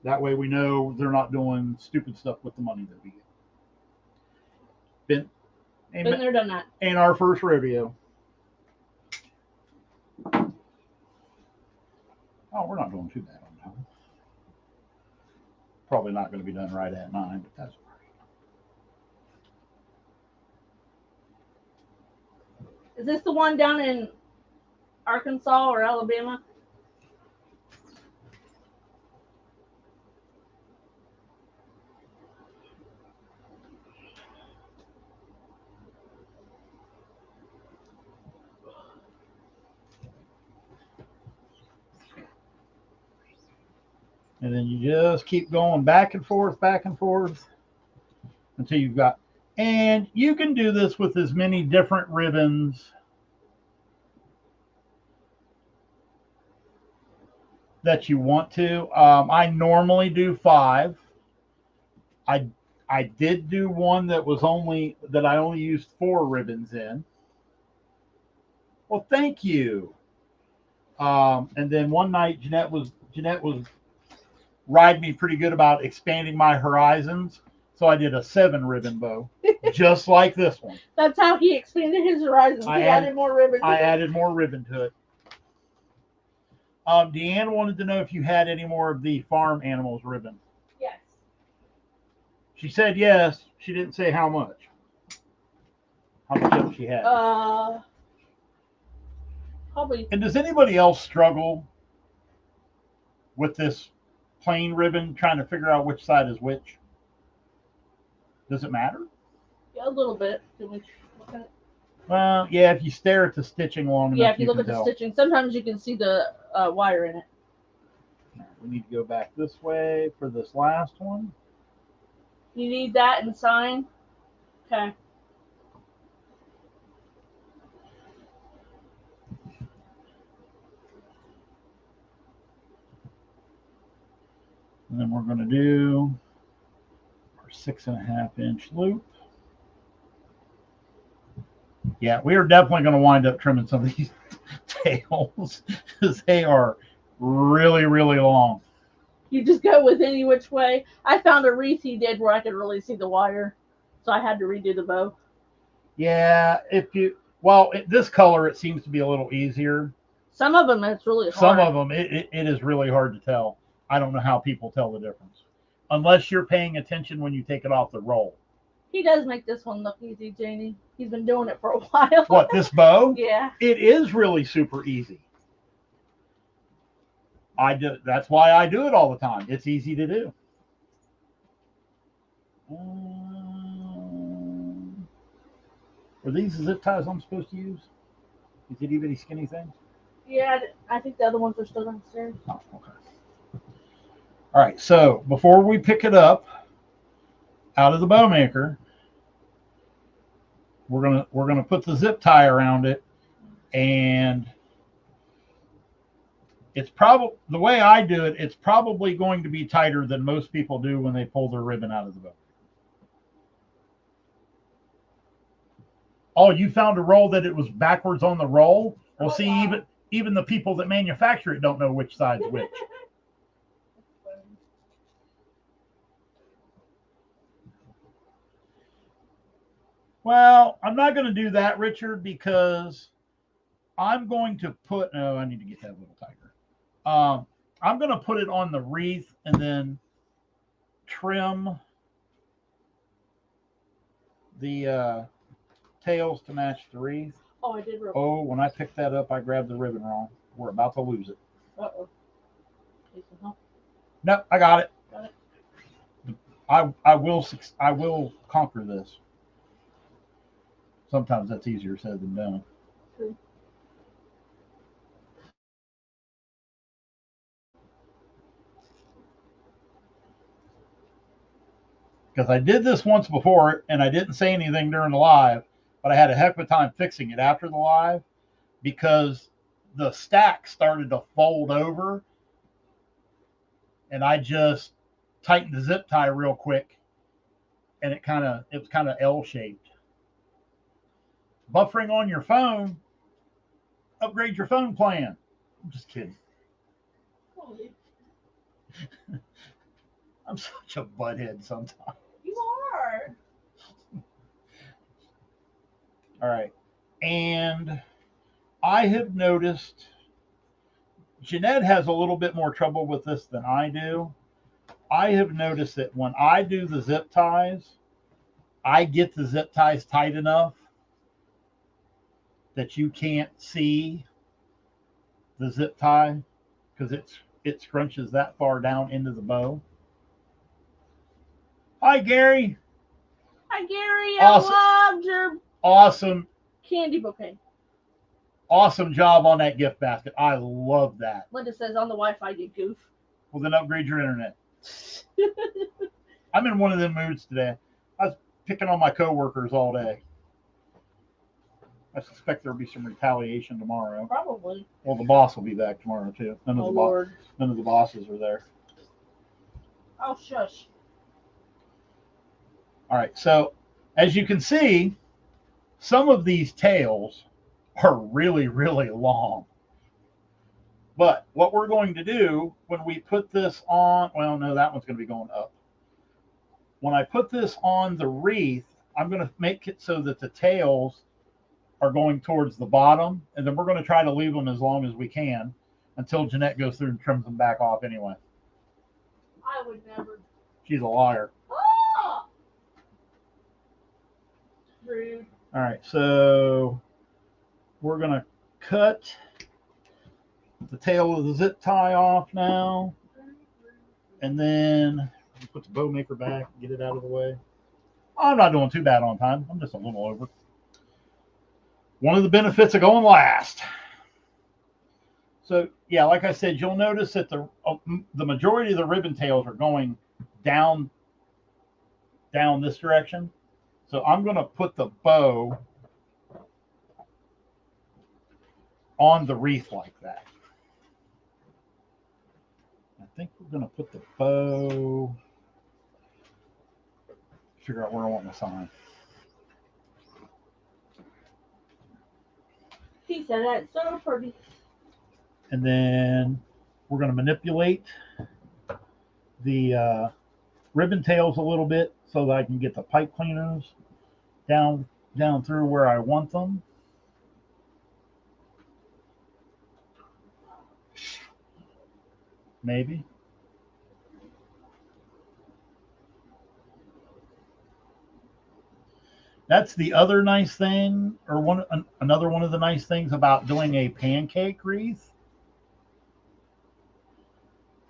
That way we know they're not doing stupid stuff with the money that we get. Been there, done that. Ain't our first rodeo. Oh, we're not doing too bad on time. Probably not going to be done right at 9, but that's all right. Is this the one down in Arkansas or Alabama? And then you just keep going back and forth until you've got, and you can do this with as many different ribbons that you want to. I normally do 5. I did do one that I only used 4 ribbons in. Well, thank you. And then one night Jeanette was riding me pretty good about expanding my horizons. So I did a 7 ribbon bow, just like this one. That's how he expanded his horizons. He added more ribbon. I added more ribbon to it. Deanne wanted to know if you had any more of the farm animals ribbon. Yes. She said yes. She didn't say how much. How much of it she had. Probably. And does anybody else struggle with this plain ribbon, trying to figure out which side is which? Does it matter? Yeah, a little bit. Can we look at it? Well, yeah, if you stare at the stitching long enough, yeah, if you look at the stitching, sometimes you can see the wire in it. We need to go back this way for this last one. You need that and sign? Okay. And then we're going to do our 6.5 inch loop. Yeah, we are definitely going to wind up trimming some of these tails because they are really, really long. You just go with any which way. I found a wreath he did where I could really see the wire, so I had to redo the bow. Yeah, this color, it seems to be a little easier. Some of them, it's really hard. Some of them, it is really hard to tell. I don't know how people tell the difference. Unless you're paying attention when you take it off the roll. He does make this one look easy, Janie. He's been doing it for a while. What, this bow? Yeah. It is really super easy. That's why I do it all the time. It's easy to do. Are these the zip ties I'm supposed to use? Is it even a skinny thing? Yeah, I think the other ones are still downstairs. Oh, okay. All right, so before we pick it up out of the bow maker, we're gonna put the zip tie around it, and it's probably, the way I do it, it's probably going to be tighter than most people do when they pull their ribbon out of the bow. Oh, you found a roll that it was backwards on the roll? Well, see, wow. even the people that manufacture it don't know which side's which. Well, I'm not going to do that, Richard, because I'm going to put, no, I need to get that a little tighter. I'm going to put it on the wreath and then trim the tails to match the wreath. Oh, I did. Oh, when I picked that up, I grabbed the ribbon wrong. We're about to lose it. Uh-oh. Nope, I got it. Got it. I will conquer this. Sometimes that's easier said than done. True. Because I did this once before and I didn't say anything during the live, but I had a heck of a time fixing it after the live because the stack started to fold over and I just tighten the zip tie real quick, and it was kind of L shaped. Buffering on your phone, upgrade your phone plan. I'm just kidding. I'm such a butthead sometimes. You are. All right. And I have noticed Jeanette has a little bit more trouble with this than I do. I have noticed that when I do the zip ties, I get the zip ties tight enough that you can't see the zip tie because it scrunches that far down into the bow. Hi, Gary. Hi, Gary. Awesome. I loved your Awesome. candy bouquet. Awesome job on that gift basket. I love that. Linda says on the Wi-Fi, you goof. Well, then upgrade your internet. I'm in one of them moods today. I was picking on my coworkers all day. I suspect there'll be some retaliation tomorrow. Probably. Well, the boss will be back tomorrow too. None of the bosses are there. Oh, shush. All right. So, as you can see, some of these tails are really, really long. But what we're going to do when we put this on, well, no, that one's going to be going up. When I put this on the wreath, I'm going to make it so that the tails are going towards the bottom, and then we're going to try to leave them as long as we can until Jeanette goes through and trims them back off anyway. I would never. She's a liar. Oh! Rude. All right, so we're going to cut the tail of the zip tie off now, and then put the bow maker back, get it out of the way. I'm not doing too bad on time. I'm just a little over. One of the benefits of going last. So yeah, like I said, you'll notice that the majority of the ribbon tails are going down this direction. So I'm going to put the bow on the wreath like that. I think we're going to put the bow. Figure out where I want my sign. He said that's so pretty. And then we're going to manipulate the ribbon tails a little bit so that I can get the pipe cleaners down through where I want them. Maybe. That's the other nice thing, or another one of the nice things about doing a pancake wreath.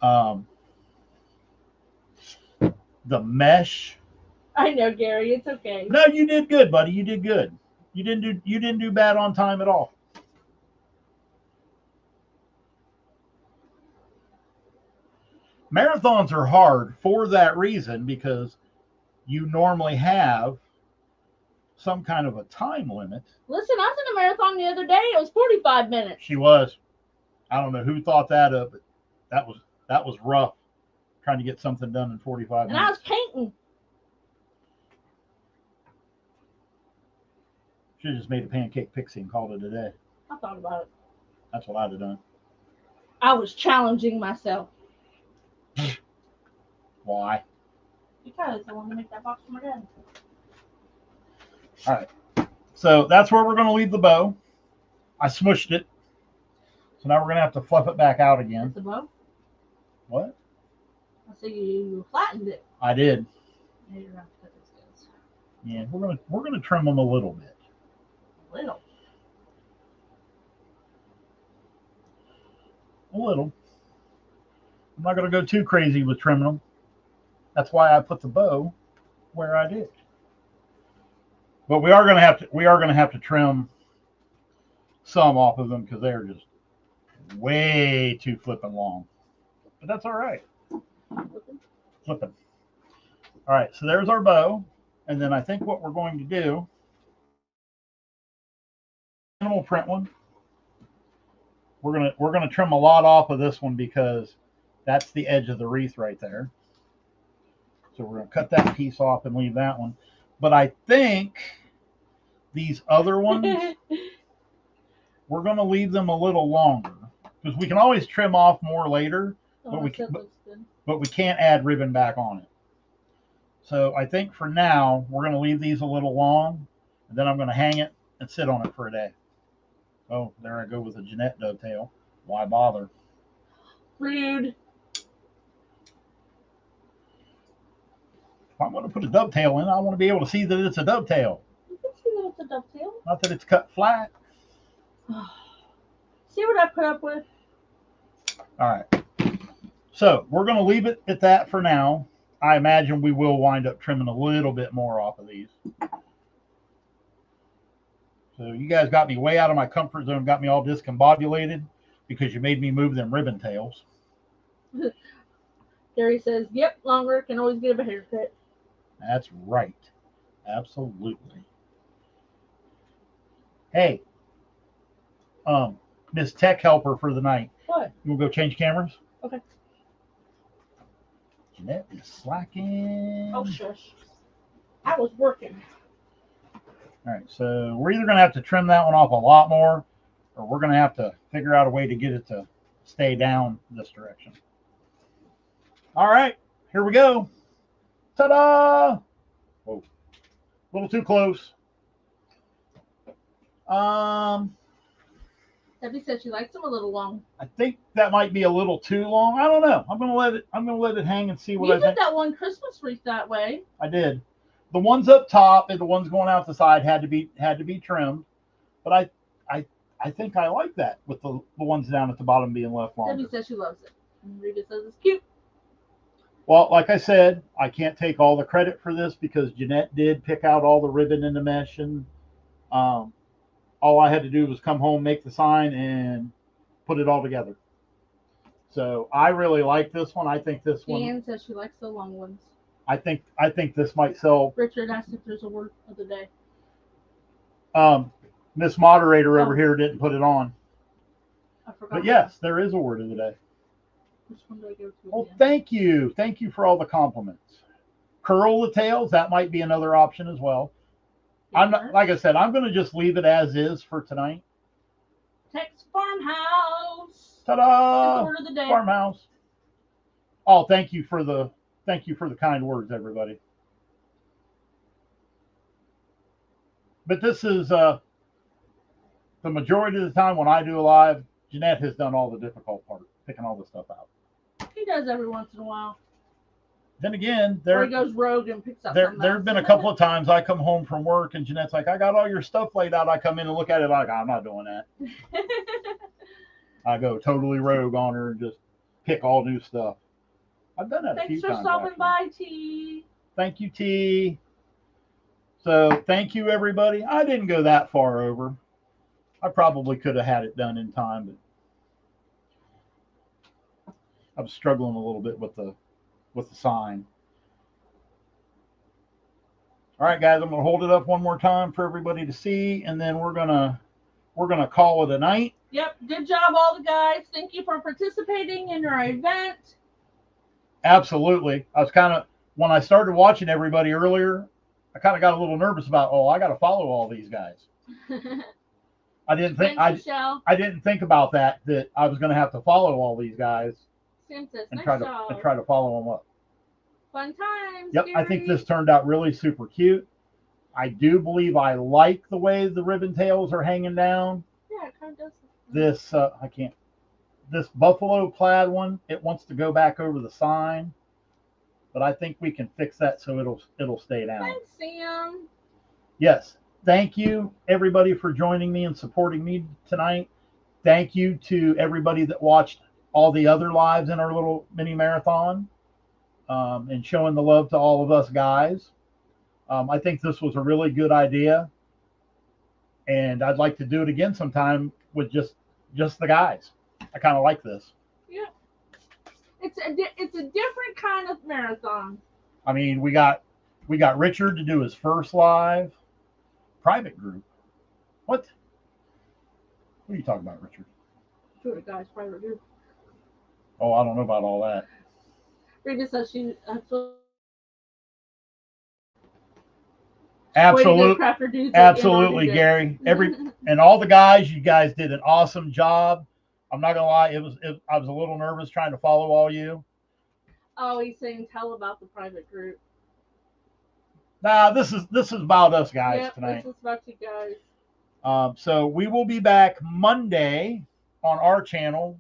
The mesh. I know, Gary. It's okay. No, you did good, buddy. You did good. You didn't do bad on time at all. Marathons are hard for that reason because you normally have some kind of a time limit. Listen, I was in a marathon the other day. It was 45 minutes. She was. I don't know who thought that up, but that was rough trying to get something done in 45 minutes. And I was painting. Should have just made a pancake pixie and called it a day. I thought about it. That's what I'd have done. I was challenging myself. Why? Because I wanted to make that box for my dad. All right. So that's where we're going to leave the bow. I smushed it. So now we're going to have to fluff it back out again. That's the bow? What? I see you flattened it. I did. Yeah, you're right. That is good. Yeah, we're gonna trim them a little bit. Little. A little. I'm not gonna go too crazy with trimming them. That's why I put the bow where I did. But we are gonna have to trim some off of them because they're just way too flipping long. But that's all right. Flipping. All right, so there's our bow, and then I think what we're going to do, animal print one. We're gonna trim a lot off of this one because that's the edge of the wreath right there. So we're going to cut that piece off and leave that one. But I think these other ones, we're going to leave them a little longer because we can always trim off more later, but we can't add ribbon back on it. So I think for now, we're going to leave these a little long, and then I'm going to hang it and sit on it for a day. Oh, there I go with a Jeanette dovetail. Why bother? Rude. If I'm going to put a dovetail in, I want to be able to see that it's a dovetail. You can see that it's a dovetail. Not that it's cut flat. See what I put up with? All right. So we're going to leave it at that for now. I imagine we will wind up trimming a little bit more off of these. So you guys got me way out of my comfort zone, got me all discombobulated because you made me move them ribbon tails. Gary says, yep, longer, can always get a haircut. That's right. Absolutely. Hey, Miss Tech Helper for the night. What? You want to go change cameras? Okay. Jeanette is slacking. Oh, shush. I was working. All right, so we're either going to have to trim that one off a lot more, or we're going to have to figure out a way to get it to stay down this direction. All right, here we go. Ta-da! Whoa, a little too close. Debbie said she likes them a little long. I think that might be a little too long. I don't know. I'm gonna let it hang and see what I think. You did that one Christmas wreath that way. I did. The ones up top and the ones going out the side had to be trimmed, but I think I like that with the ones down at the bottom being left longer. Debbie says she loves it. And Rita says it's cute. Well, like I said, I can't take all the credit for this because Jeanette did pick out all the ribbon and the mesh, and all I had to do was come home, make the sign, and put it all together. So I really like this one. I think this one. Anne says she likes the long ones. I think this might sell. Richard asked if there's a word of the day. Miss Moderator over here didn't put it on. I forgot. But yes, there is a word of the day. Which one do I go to? Oh, thank you. Thank you for all the compliments. Curl the tails. That might be another option as well. I'm not, like I said, I'm going to just leave it as is for tonight. Tex Farmhouse. Ta-da! Word of the day. Farmhouse. Oh, thank you for the kind words, everybody. But this is the majority of the time when I do a live, Jeanette has done all the difficult part, picking all the stuff out. He does every once in a while. Then again, or he goes rogue and picks up. There have been a couple of times I come home from work and Jeanette's like, I got all your stuff laid out. I come in and look at it like, I'm not doing that. I go totally rogue on her and just pick all new stuff. I've done that a few times. Thanks for stopping by, T. Thank you, T. So thank you, everybody. I didn't go that far over. I probably could have had it done in time, but I was struggling a little bit with the sign. All right, guys, I'm going to hold it up one more time for everybody to see, and then we're gonna call it a night. Yep, good job, all the guys. Thank you for participating in our event. Absolutely. I was when I started watching everybody earlier, I kind of got a little nervous about, I got to follow all these guys. I didn't think I didn't think about that I was going to have to follow all these guys. Sam says, and try to follow them up. Fun times. Yep, Gary. I think this turned out really super cute. I do believe I like the way the ribbon tails are hanging down. Yeah, it kind of does. This buffalo plaid one, it wants to go back over the sign, but I think we can fix that so it'll stay down. Thanks, Sam. Yes, thank you everybody for joining me and supporting me tonight. Thank you to everybody that watched all the other lives in our little mini marathon, and showing the love to all of us guys. I think this was a really good idea, and I'd like to do it again sometime with just the guys. I kind of like this. Yeah, it's a different kind of marathon. I mean, we got Richard to do his first live private group. What are you talking about, Richard? Sure, the guys private group. Oh, I don't know about all that. Rita says she Way to go, Absolutely, crafter dudes and absolutely, RDJ. Gary. And all the guys, you guys did an awesome job. I'm not gonna lie, I was a little nervous trying to follow all you. Oh, he's saying tell about the private group. Nah, this is about us guys Yep, tonight. this is about you guys. So we will be back Monday on our channel,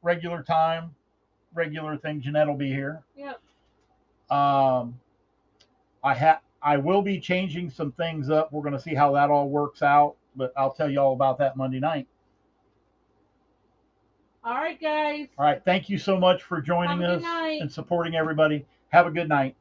regular time, regular thing. Jeanette will be here. Yep. Um, I will be changing some things up. We're going to see how that all works out, but I'll tell you all about that Monday night. All right, guys. All right. Thank you so much for joining Have a good us night. and supporting everybody. Have a good night.